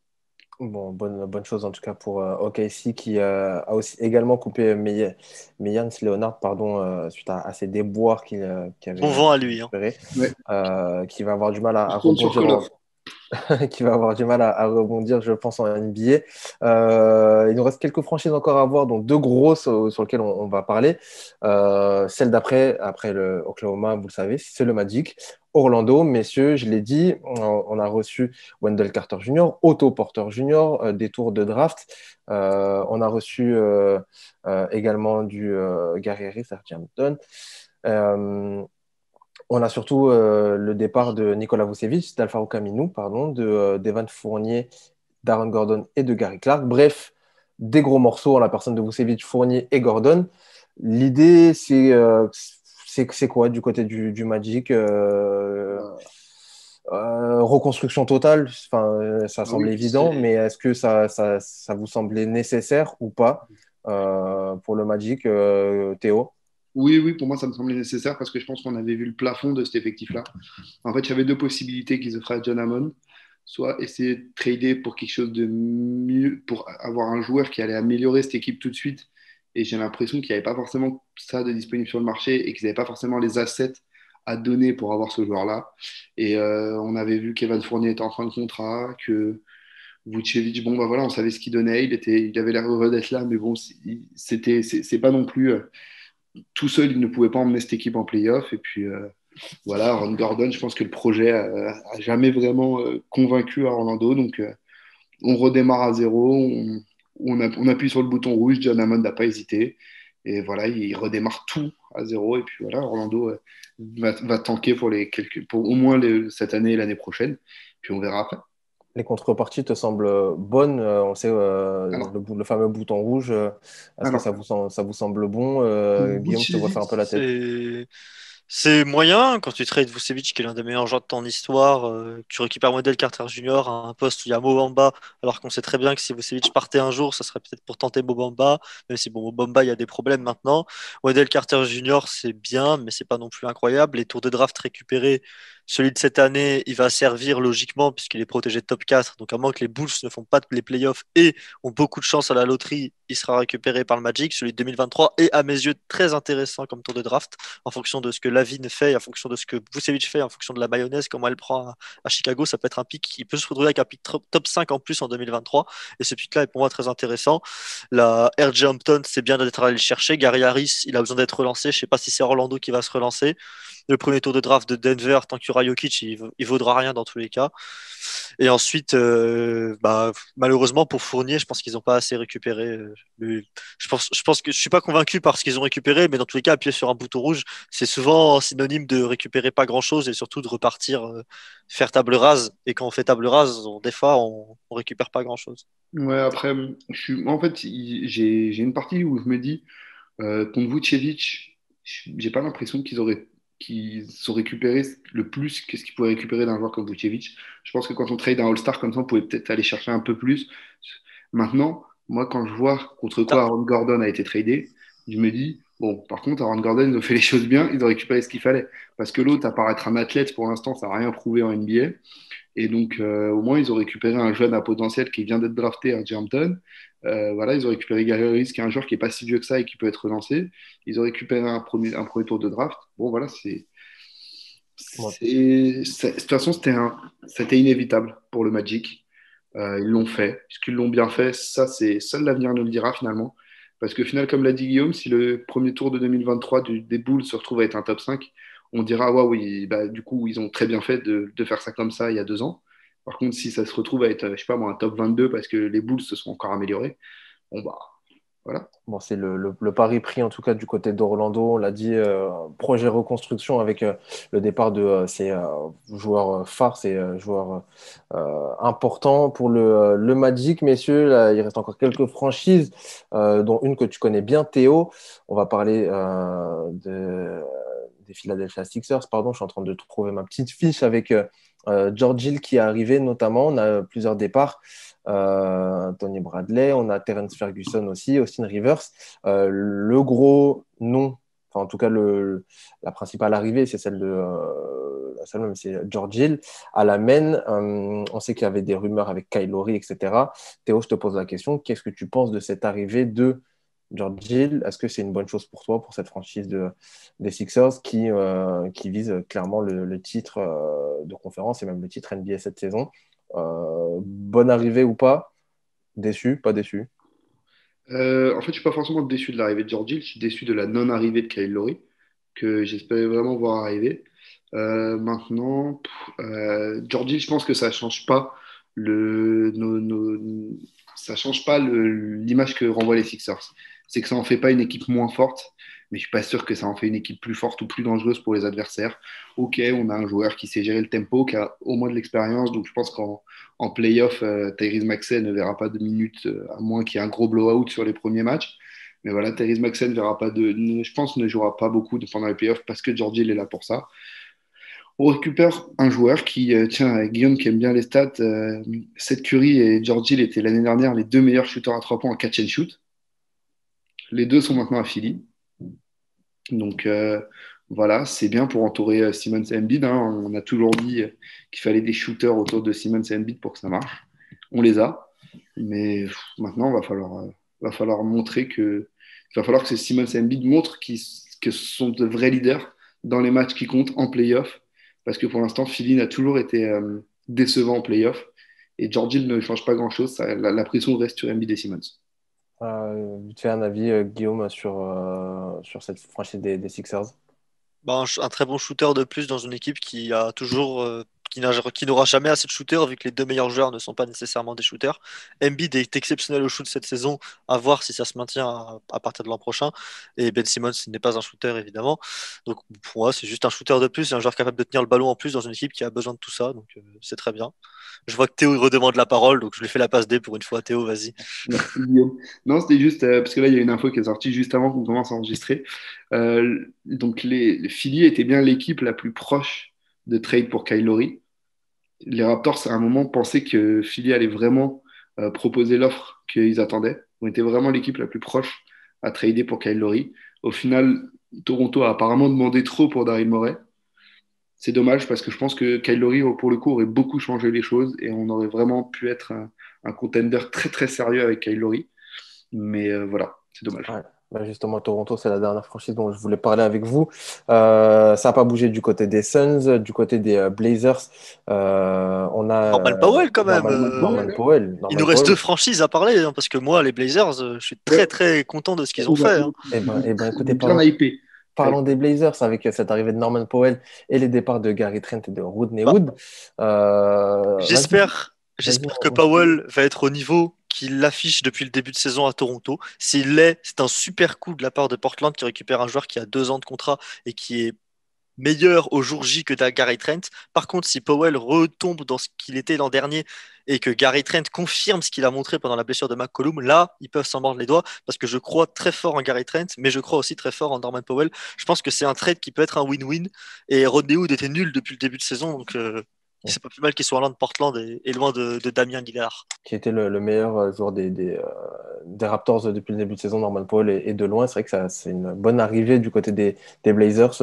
Speaker 1: Bon, bonne chose en tout cas pour OKC qui a aussi également coupé Meyers Leonard pardon, suite à ses déboires qu'il
Speaker 2: Bon
Speaker 1: avait
Speaker 2: vent à lui. Hein.
Speaker 1: récupérés,
Speaker 3: Ouais.
Speaker 1: qui va avoir du mal à
Speaker 3: Je compte sur
Speaker 1: rebondir
Speaker 3: Call
Speaker 1: qui va avoir du mal à rebondir, je pense, en NBA. Il nous reste quelques franchises encore à voir, donc deux grosses sur lesquelles on va parler. Celle d'après, après le Oklahoma, vous le savez, c'est le Magic. Orlando, messieurs, je l'ai dit, on a reçu Wendell Carter Jr., Otto Porter Jr., des tours de draft. On a reçu également du Gary Harris, R.J. Hampton. On a surtout le départ de Nikola Vucevic, d'Al-Farouq Aminu, pardon, d'Evan Fournier, d'Aaron Gordon et de Gary Clark. Bref, des gros morceaux en la personne de Vucevic, Fournier et Gordon. L'idée, c'est quoi du côté du Magic reconstruction totale, enfin, ça
Speaker 3: Ah oui,
Speaker 1: semble évident, mais est-ce que ça vous semblait nécessaire ou pas pour le Magic, Théo?
Speaker 3: oui, oui, pour moi, ça me semblait nécessaire parce que je pense qu'on avait vu le plafond de cet effectif-là. En fait, il y avait deux possibilités qui s'offraient à John Hammond. soit essayer de trader pour quelque chose de mieux, pour avoir un joueur qui allait améliorer cette équipe tout de suite. Et j'ai l'impression qu'il n'y avait pas forcément ça de disponible sur le marché et qu'ils n'avaient pas forcément les assets à donner pour avoir ce joueur-là. Et on avait vu qu'Evan Fournier était en fin de contrat, que Vucevic, bon, bah voilà, on savait ce qu'il donnait, il avait l'air heureux d'être là, mais bon, c'est pas non plus tout seul, il ne pouvait pas emmener cette équipe en playoff. Et puis voilà, Aaron Gordon, je pense que le projet a jamais vraiment convaincu à Orlando. Donc on redémarre à zéro, on appuie sur le bouton rouge, John Hammond n'a pas hésité. Et voilà, il redémarre tout à zéro. Et puis voilà, Orlando va tanker pour au moins cette année et l'année prochaine. Puis on verra après.
Speaker 1: Les contreparties te semblent bonnes. On sait
Speaker 3: Alors,
Speaker 1: le fameux bouton rouge. Est-ce que
Speaker 3: alors
Speaker 1: ça vous semble bon? Guillaume, je te vois
Speaker 3: Vucevic,
Speaker 1: faire un peu la tête.
Speaker 2: C'est moyen quand tu trades Vucevic, qui est l'un des meilleurs joueurs de ton histoire. Tu récupères Wendell Carter Jr. à un poste où il y a Mo Bamba, alors qu'on sait très bien que si Vucevic partait un jour, ça serait peut-être pour tenter Mo Bamba, même si bon, Mo Bamba, il y a des problèmes maintenant. Wendell Carter Jr., c'est bien, mais c'est pas non plus incroyable. Les tours de draft récupérés, celui de cette année, il va servir logiquement puisqu'il est protégé de top 4. Donc à moins que les Bulls ne font pas les playoffs et ont beaucoup de chance à la loterie, il sera récupéré par le Magic. Celui de 2023 est à mes yeux très intéressant comme tour de draft en fonction de ce que Lavine fait, en fonction de ce que Vucevic fait, en fonction de la mayonnaise, comment elle prend à Chicago, ça peut être un pick qui peut se retrouver avec un pick top 5 en plus en 2023. Et ce pick-là est pour moi très intéressant. La RJ Hampton, c'est bien d'être allé le chercher. Gary Harris, il a besoin d'être relancé. Je ne sais pas si c'est Orlando qui va se relancer. Le premier tour de draft de Denver, tant qu'il y aura Jokic, il vaudra rien dans tous les cas. Et ensuite, malheureusement pour Fournier, je pense qu'ils n'ont pas assez récupéré. Je pense que je suis pas convaincu par ce qu'ils ont récupéré, mais dans tous les cas, appuyer sur un bouton rouge, c'est souvent synonyme de récupérer pas grand-chose et surtout de repartir faire table rase. Et quand on fait table rase, des fois, on récupère pas grand-chose.
Speaker 3: ouais, après, en fait, j'ai une partie où je me dis, contre Vucevic, j'ai pas l'impression qu'ils ont récupéré le plus que ce qu'ils pouvaient récupérer d'un joueur comme Vucevic. Je pense que quand on trade un All-Star comme ça, on pouvait peut-être aller chercher un peu plus. Maintenant, moi, quand je vois contre quoi Aaron Gordon a été tradé, je me dis, bon, par contre, Aaron Gordon, ils ont fait les choses bien, ils ont récupéré ce qu'il fallait. Parce que l'autre, à part être un athlète, pour l'instant, ça n'a rien prouvé en NBA. Et donc, au moins, ils ont récupéré un jeune à potentiel qui vient d'être drafté à Hampton. Voilà, ils ont récupéré Gary Harris, qui est un joueur qui n'est pas si vieux que ça et qui peut être relancé. Ils ont récupéré un premier tour de draft. Bon, voilà,
Speaker 1: Moi,
Speaker 3: de toute façon, c'était inévitable pour le Magic. Ils l'ont fait. Est-ce qu'ils l'ont bien fait? Ça, seul l'avenir nous le dira finalement. Parce que, final, comme l'a dit Guillaume, si le premier tour de 2023 des Bulls se retrouve à être un top 5, on dira, ouais, oui, bah, du coup, ils ont très bien fait de faire ça comme ça il y a 2 ans. Par contre, si ça se retrouve à être, je sais pas moi, un top 22 parce que les Bulls se sont encore améliorés, bon, bah, voilà.
Speaker 1: bon, c'est le pari pris en tout cas du côté d'Orlando. On l'a dit, projet reconstruction avec le départ de ces joueurs phares, ces joueurs importants pour le Magic. Messieurs, là, il reste encore quelques franchises, dont une que tu connais bien, Théo. On va parler des Philadelphia Sixers. Pardon, je suis en train de trouver ma petite fiche avec George Hill qui est arrivé notamment. On a plusieurs départs. Tony Bradley, on a Terence Ferguson aussi, Austin Rivers. Le gros nom, enfin en tout cas la principale arrivée, c'est celle de celle même, c'est George Hill. À la main, on sait qu'il y avait des rumeurs avec Kyle Lowry, etc. Théo, je te pose la question, qu'est-ce que tu penses de cette arrivée de George Hill? Est-ce que c'est une bonne chose pour toi, pour cette franchise des Sixers qui vise clairement le titre de conférence et même le titre NBA cette saison? Bonne arrivée ou pas? Déçu, pas déçu?
Speaker 3: En fait, je suis pas forcément déçu de l'arrivée de George Hill, je suis déçu de la non-arrivée de Kyle Lowry, que j'espérais vraiment voir arriver. Maintenant, George Hill, je pense que ça change pas ça change pas l'image que renvoient les Sixers. C'est que ça en fait pas une équipe moins forte, mais je suis pas sûr que ça en fait une équipe plus forte ou plus dangereuse pour les adversaires. Ok, on a un joueur qui sait gérer le tempo, qui a au moins de l'expérience, donc je pense qu'en playoff, Tyrese Maxey ne verra pas de minutes, à moins qu'il y ait un gros blowout sur les premiers matchs. Mais voilà, Tyrese Maxey je pense, ne jouera pas beaucoup pendant les playoffs parce que George Hill est là pour ça. On récupère un joueur qui, tiens, Guillaume qui aime bien les stats, Seth Curry et George Hill étaient l'année dernière les deux meilleurs shooters à 3 points en catch and shoot. Les deux sont maintenant à Philly. Donc Voilà, c'est bien pour entourer Simmons et Embiid, hein. On a toujours dit qu'il fallait des shooters autour de Simmons et Embiid pour que ça marche. On les a. Mais maintenant, va falloir montrer que. Il va falloir que ces Simmons et Embiid montrent que ce sont de vrais leaders dans les matchs qui comptent en playoff. Parce que pour l'instant, Philly a toujours été décevant en playoff. Et George Hill ne change pas grand-chose. La pression reste sur Embiid et Simmons.
Speaker 1: Vite fait un avis, Guillaume, sur cette franchise des Sixers.
Speaker 2: Bah, un très bon shooter de plus dans une équipe qui a toujours qui n'aura jamais assez de shooters vu que les deux meilleurs joueurs ne sont pas nécessairement des shooters. Embiid est exceptionnel au shoot cette saison, à voir si ça se maintient à partir de l'an prochain. Et Ben Simmons n'est pas un shooter évidemment. Donc pour moi, c'est juste un shooter de plus, et un joueur capable de tenir le ballon en plus dans une équipe qui a besoin de tout ça. Donc c'est très bien. Je vois que Théo il redemande la parole, donc je lui fais la passe D pour une fois. Théo, vas-y.
Speaker 3: Merci Guillaume. Non, c'était juste parce que là, il y a une info qui est sortie juste avant qu'on commence à enregistrer. Donc, les Philly étaient bien l'équipe la plus proche de trade pour Kyle Lowry. Les Raptors, à un moment, pensaient que Philly allait vraiment proposer l'offre qu'ils attendaient. On était vraiment l'équipe la plus proche à trader pour Kyle Lowry. Au final, Toronto a apparemment demandé trop pour Daryl Morey. C'est dommage parce que je pense que Kyle Lowry, pour le coup, aurait beaucoup changé les choses et on aurait vraiment pu être un contender très très sérieux avec Kyle Lowry. Mais voilà, c'est dommage.
Speaker 1: Ouais. Bah, justement, Toronto, c'est la dernière franchise dont je voulais parler avec vous. Ça n'a pas bougé du côté des Suns, du côté des Blazers. On a
Speaker 2: Norman Powell quand même.
Speaker 1: Norman Powell.
Speaker 2: Il
Speaker 1: Norman
Speaker 2: nous reste deux
Speaker 1: Powell.
Speaker 2: franchises à parler, hein, parce que moi, les Blazers, je suis très
Speaker 3: Ouais,
Speaker 2: très content de ce qu'ils ont
Speaker 3: on va,
Speaker 2: fait, hein.
Speaker 1: Écoutez,
Speaker 3: bien hypé.
Speaker 1: parlons des Blazers avec cette arrivée de Norman Powell et les départs de Gary Trent et de Rodney
Speaker 2: Bah,
Speaker 1: Hood. Vas-y, vas-y.
Speaker 2: j'espère que Powell va être au niveau qu'il affiche depuis le début de saison à Toronto. S'il l'est, c'est un super coup de la part de Portland qui récupère un joueur qui a 2 ans de contrat et qui est meilleur au jour J que Gary Trent. Par contre, si Powell retombe dans ce qu'il était l'an dernier et que Gary Trent confirme ce qu'il a montré pendant la blessure de McCollum, là, ils peuvent s'en mordre les doigts parce que je crois très fort en Gary Trent, mais je crois aussi très fort en Norman Powell. Je pense que c'est un trade qui peut être un win-win. Et Rodney Hood était nul depuis le début de saison, donc c'est pas plus mal qu'il soit loin de Portland et loin de Damien Lillard.
Speaker 1: Qui était le meilleur joueur des Raptors depuis le début de saison, Norman Powell, et de loin. C'est vrai que c'est une bonne arrivée du côté des Blazers.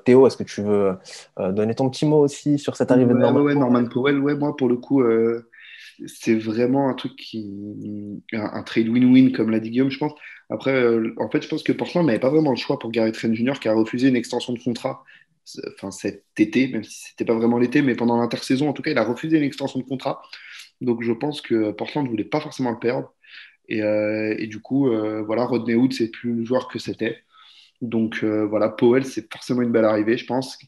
Speaker 1: Théo, est-ce que tu veux donner ton petit mot aussi sur cette arrivée de
Speaker 3: Ouais,
Speaker 1: Norman
Speaker 3: ouais, ouais,
Speaker 1: Powell?
Speaker 3: Norman Powell, ouais, moi pour le coup, c'est vraiment un truc un trade win-win comme l'a dit Guillaume, je pense. Après, en fait, je pense que Portland n'avait pas vraiment le choix pour Gary Trent Jr. qui a refusé une extension de contrat, enfin cet été, même si c'était pas vraiment l'été, mais pendant l'intersaison, en tout cas, il a refusé une extension de contrat. Donc je pense que Portland ne voulait pas forcément le perdre. Et du coup, voilà, Rodney Hood, c'est plus le joueur que c'était. Donc voilà, Powell, c'est forcément une belle arrivée, je pense.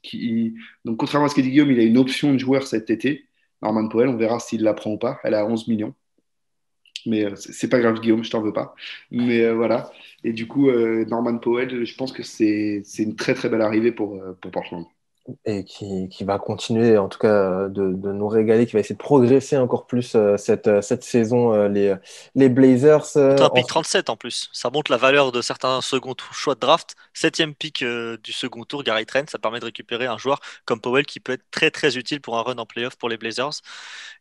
Speaker 3: Donc contrairement à ce qu'a dit Guillaume, il a une option de joueur cet été. Norman Powell, on verra s'il la prend ou pas. Elle est à 11 millions. Mais c'est pas grave, Guillaume, je t'en veux pas. Mais voilà. Et du coup, Norman Powell, je pense que c'est une très très belle arrivée pour Portland.
Speaker 1: Et qui va continuer, en tout cas, de nous régaler, qui va essayer de progresser encore plus cette saison, les Blazers.
Speaker 2: Un pick 37 en plus. Ça montre la valeur de certains second choix de draft. Septième pick du second tour, Gary Trent. Ça permet de récupérer un joueur comme Powell qui peut être très très utile pour un run en playoff pour les Blazers.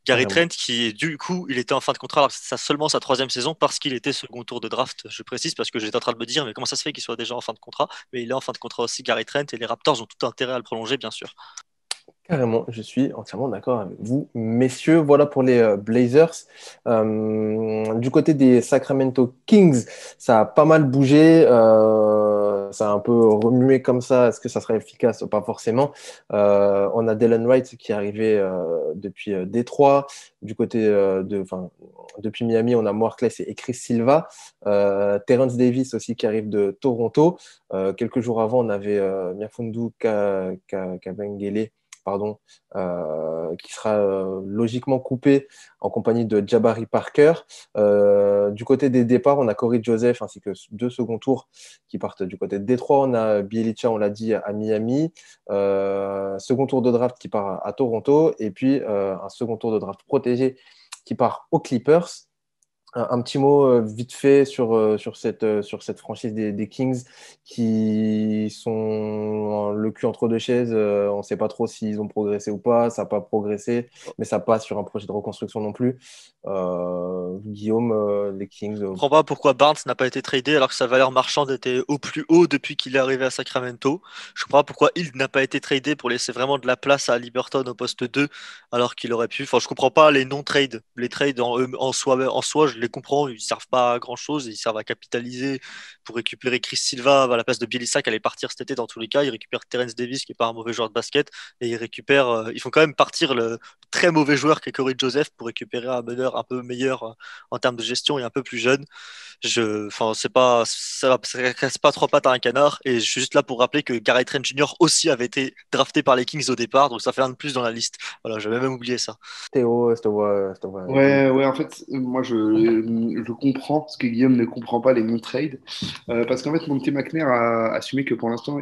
Speaker 2: Gary
Speaker 1: Carrément.
Speaker 2: Trent qui, du coup, il était en fin de contrat alors que c'est seulement sa troisième saison parce qu'il était second tour de draft. Je précise parce que j'étais en train de me dire, mais comment ça se fait qu'il soit déjà en fin de contrat? Mais il est en fin de contrat aussi, Gary Trent, et les Raptors ont tout intérêt à le prolonger, bien sûr.
Speaker 1: Carrément, je suis entièrement d'accord avec vous, messieurs. Voilà pour les Blazers. Du côté des Sacramento Kings, ça a pas mal bougé. Ça a un peu remué comme ça. Est-ce que ça sera efficace? Pas forcément. On a Delon Wright qui est arrivé depuis Détroit. Du côté depuis Miami, on a Moarkless et Chris Silva. Terrence Davis aussi qui arrive de Toronto. Quelques jours avant, on avait Mfiondu Kabengele, pardon, qui sera logiquement coupé en compagnie de Jabari Parker. Du côté des départs, on a Corey Joseph ainsi que 2 seconds tours qui partent du côté de Détroit. On a Bjelica, on l'a dit, à Miami. Second tour de draft qui part à Toronto. Et puis un second tour de draft protégé qui part aux Clippers. Un petit mot vite fait sur cette franchise des Kings qui sont le cul entre deux chaises. On ne sait pas trop s'ils ont progressé ou pas. Ça n'a pas progressé, mais ça passe sur un projet de reconstruction non plus. Guillaume, les Kings.
Speaker 2: Je comprends pas pourquoi Barnes n'a pas été tradé alors que sa valeur marchande était au plus haut depuis qu'il est arrivé à Sacramento. Je comprends pas pourquoi Hield n'a pas été tradé pour laisser vraiment de la place à Liberton au poste 2 alors qu'il aurait pu. Enfin, je comprends pas les non-trades. Les trades en soi, je les comprends. Ils servent pas à grand-chose. Ils servent à capitaliser pour récupérer Chris Silva à la place de Bielisa qui allait partir cet été dans tous les cas. Ils récupèrent Terence Davis qui est pas un mauvais joueur de basket et ils font quand même partir le très mauvais joueur qu'est Corey Joseph pour récupérer un meneur un peu meilleur en termes de gestion et un peu plus jeune. Enfin, ça casse pas trois pattes à un canard. Et je suis juste là pour rappeler que Gary Trent Jr. aussi avait été drafté par les Kings au départ, donc ça fait un de plus dans la liste. Voilà, j'avais même oublié ça.
Speaker 1: Théo, je te vois
Speaker 3: Ouais, ouais, en fait, moi je comprends ce que Guillaume ne comprend pas, les non-trades. Parce qu'en fait, Monte McNair a assumé que pour l'instant,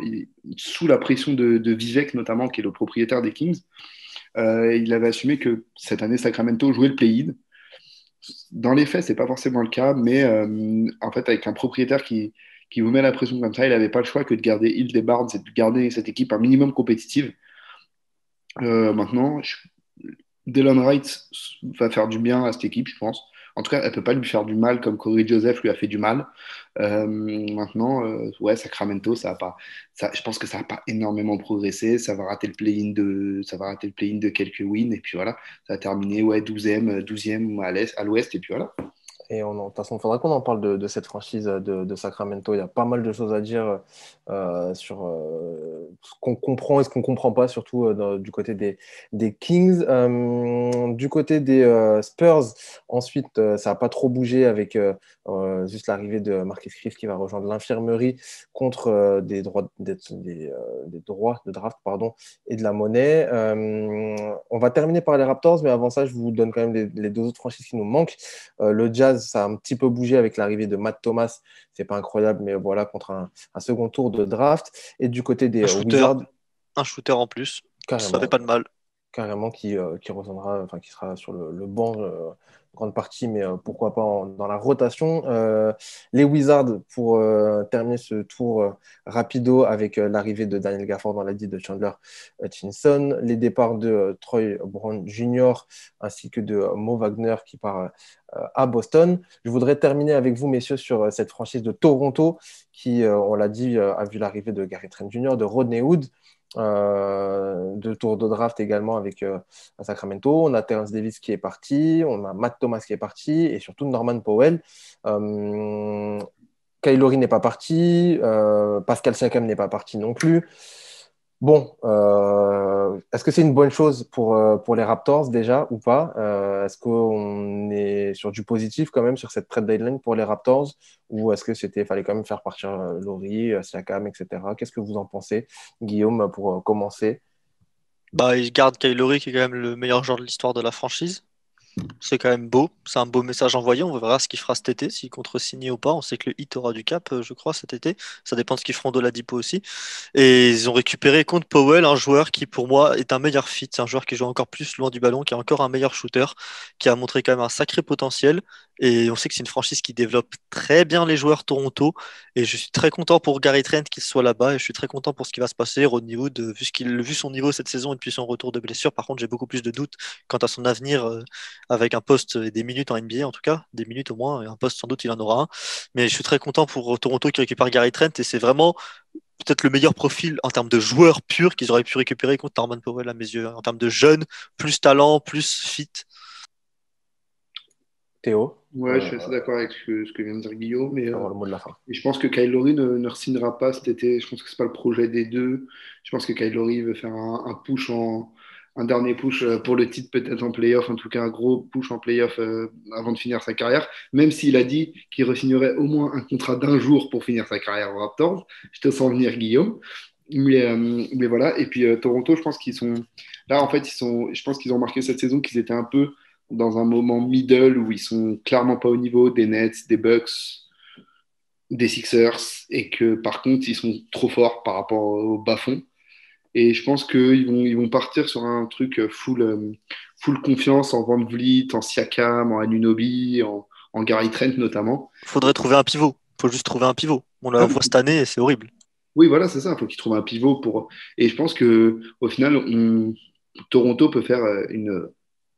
Speaker 3: sous la pression de Vivek, notamment, qui est le propriétaire des Kings, il avait assumé que cette année, Sacramento jouait le play-in. Dans les faits, c'est pas forcément le cas, mais en fait, avec un propriétaire qui vous met la pression comme ça, il n'avait pas le choix que de garder Hill et Barnes et de garder cette équipe un minimum compétitive. Maintenant, Delon Wright va faire du bien à cette équipe, je pense. En tout cas, elle peut pas lui faire du mal comme Corey Joseph lui a fait du mal. Maintenant, ouais, Sacramento, je pense que ça va pas énormément progressé. Ça va rater le play-in de quelques wins et puis voilà, ça va terminer ouais 12e à l'ouest et puis voilà.
Speaker 1: Et de toute façon, il faudra qu'on en parle de cette franchise de Sacramento. Il y a pas mal de choses à dire sur ce qu'on comprend et ce qu'on ne comprend pas, surtout du côté des Kings. Du côté des Spurs, ensuite, ça n'a pas trop bougé avec juste l'arrivée de Marcus Smart qui va rejoindre l'infirmerie contre des droits de draft pardon, et de la monnaie. On va terminer par les Raptors, mais avant ça, je vous donne quand même les deux autres franchises qui nous manquent. Le Jazz, ça a un petit peu bougé avec l'arrivée de Matt Thomas. C'est pas incroyable, mais voilà, contre un second tour de draft. Et du côté des Wizards,
Speaker 2: Un shooter en plus. Ça fait
Speaker 1: carrément,
Speaker 2: pas de mal.
Speaker 1: carrément qui reviendra, enfin qui sera sur le banc grande partie, mais pourquoi pas dans la rotation. Les Wizards, pour terminer ce tour rapido avec l'arrivée de Daniel Gafford dans la dit de Chandler Hutchinson, les départs de Troy Brown Jr. ainsi que de Mo Wagner qui part à Boston. Je voudrais terminer avec vous, messieurs, sur cette franchise de Toronto qui, on l'a dit, a vu l'arrivée de Gary Trent Jr., de Rodney Hood, de tour de draft également avec à Sacramento. On a Terence Davis qui est parti, on a Matt Thomas qui est parti et surtout Norman Powell. Kyle Lowry n'est pas parti, Pascal Siakam n'est pas parti non plus. Bon, est-ce que c'est une bonne chose pour les Raptors déjà ou pas? Est-ce qu'on est sur du positif quand même sur cette trade deadline pour les Raptors ou est-ce que fallait quand même faire partir Lowry, Siakam, etc. Qu'est-ce que vous en pensez, Guillaume, pour commencer?
Speaker 2: Bah, il garde Kyle Lowry qui est quand même le meilleur joueur de l'histoire de la franchise. C'est quand même beau, c'est un beau message envoyé. On verra ce qu'il fera cet été, s'il contre-signe ou pas. On sait que le Heat aura du cap, je crois, cet été. Ça dépend de ce qu'ils feront de l'Adipo aussi. Et ils ont récupéré contre Powell un joueur qui, pour moi, est un meilleur fit. C'est un joueur qui joue encore plus loin du ballon, qui est encore un meilleur shooter, qui a montré quand même un sacré potentiel. Et on sait que c'est une franchise qui développe très bien les joueurs Toronto. Et je suis très content pour Gary Trent qu'il soit là-bas. Et je suis très content pour ce qui va se passer. Rodney Hood, vu son niveau cette saison et depuis son retour de blessure, par contre, j'ai beaucoup plus de doutes quant à son avenir avec un poste et des minutes en NBA en tout cas, des minutes au moins, et un poste sans doute il en aura un. Mais je suis très content pour Toronto qui récupère Gary Trent et c'est vraiment peut-être le meilleur profil en termes de joueurs purs qu'ils auraient pu récupérer contre Norman Powell à mes yeux, en termes de jeunes, plus talent, plus fit.
Speaker 1: Théo,
Speaker 3: Ouais, je suis assez d'accord avec ce que vient de dire Guillaume. Mais,
Speaker 1: avoir le mot de la fin.
Speaker 3: et je pense que Kyle Lowry ne re-signera pas cet été. Je pense que c'est pas le projet des deux. Je pense que Kyle Lowry veut faire un dernier push pour le titre, peut-être en playoff, en tout cas un gros push en playoff avant de finir sa carrière. Même s'il a dit qu'il re-signerait au moins un contrat d'un jour pour finir sa carrière aux Raptors. Je te sens venir, Guillaume. Mais voilà. Et puis Toronto, je pense qu'ils sont là. En fait, je pense qu'ils ont marqué cette saison qu'ils étaient un peu dans un moment middle où ils sont clairement pas au niveau des Nets, des Bucks, des Sixers, et que par contre ils sont trop forts par rapport au bas-fond. Et je pense qu'ils vont partir sur un truc full confiance en Van Vliet, en Siakam, en Anunoby, en Gary Trent notamment.
Speaker 2: Faudrait trouver un pivot. Faut juste trouver un pivot. On la voit cette année et c'est horrible.
Speaker 3: Oui, voilà, c'est ça. Il faut qu'il trouve un pivot pour. Et je pense que au final, Toronto peut faire une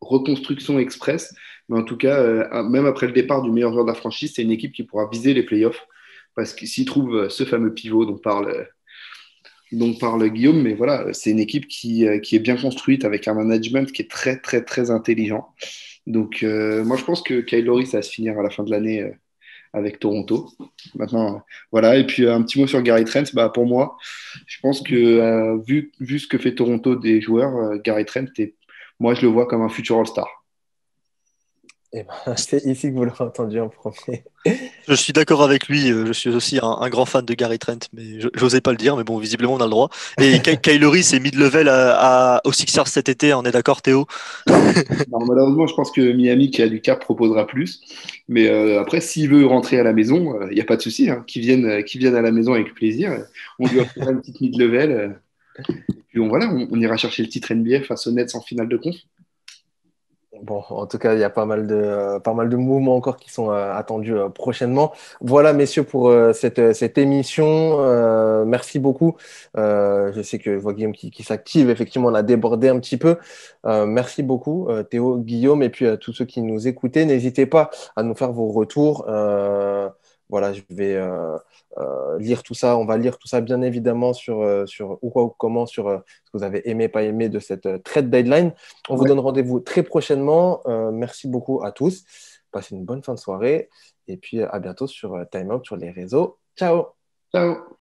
Speaker 3: reconstruction express. Mais en tout cas, même après le départ du meilleur joueur de la franchise, c'est une équipe qui pourra viser les playoffs. Parce que s'il trouve ce fameux pivot dont parle Guillaume, mais voilà, c'est une équipe qui est bien construite avec un management qui est très, très, très intelligent. Donc, moi, je pense que Kyle Lowry, ça va se finir à la fin de l'année avec Toronto. Maintenant, voilà. Et puis, un petit mot sur Gary Trent. Bah, pour moi, je pense que vu ce que fait Toronto des joueurs, Gary Trent, moi, je le vois comme un futur All-Star.
Speaker 1: Eh ben, c'est ici que vous l'aurez entendu en premier.
Speaker 2: Je suis d'accord avec lui. Je suis aussi un grand fan de Gary Trent, mais j'osais pas le dire. Mais bon, visiblement, on a le droit. Et Kyle Lowry s'est mid-level aux Sixers cet été. On est d'accord, Théo?
Speaker 3: Non, malheureusement, je pense que Miami, qui a du cap, proposera plus. Mais après, s'il veut rentrer à la maison, il n'y a pas de souci. Hein. Qu'il vienne à la maison avec plaisir. On lui offrira une petite mid-level. Et puis voilà, on ira chercher le titre NBA face aux Nets en finale de conf.
Speaker 1: Bon, en tout cas, il y a pas mal de mouvements encore qui sont attendus prochainement. Voilà, messieurs, pour cette émission. Merci beaucoup. Je sais que je vois Guillaume qui s'active. Effectivement, on a débordé un petit peu. Merci beaucoup, Théo, Guillaume, et puis à tous ceux qui nous écoutaient. N'hésitez pas à nous faire vos retours. Voilà, je vais lire tout ça. On va lire tout ça, bien évidemment, sur ou quoi ou comment, sur ce que vous avez aimé, pas aimé de cette trade deadline. On vous donne rendez-vous très prochainement. Merci beaucoup à tous. Passez une bonne fin de soirée. Et puis à bientôt sur Time Out sur les réseaux. Ciao!
Speaker 3: Ciao!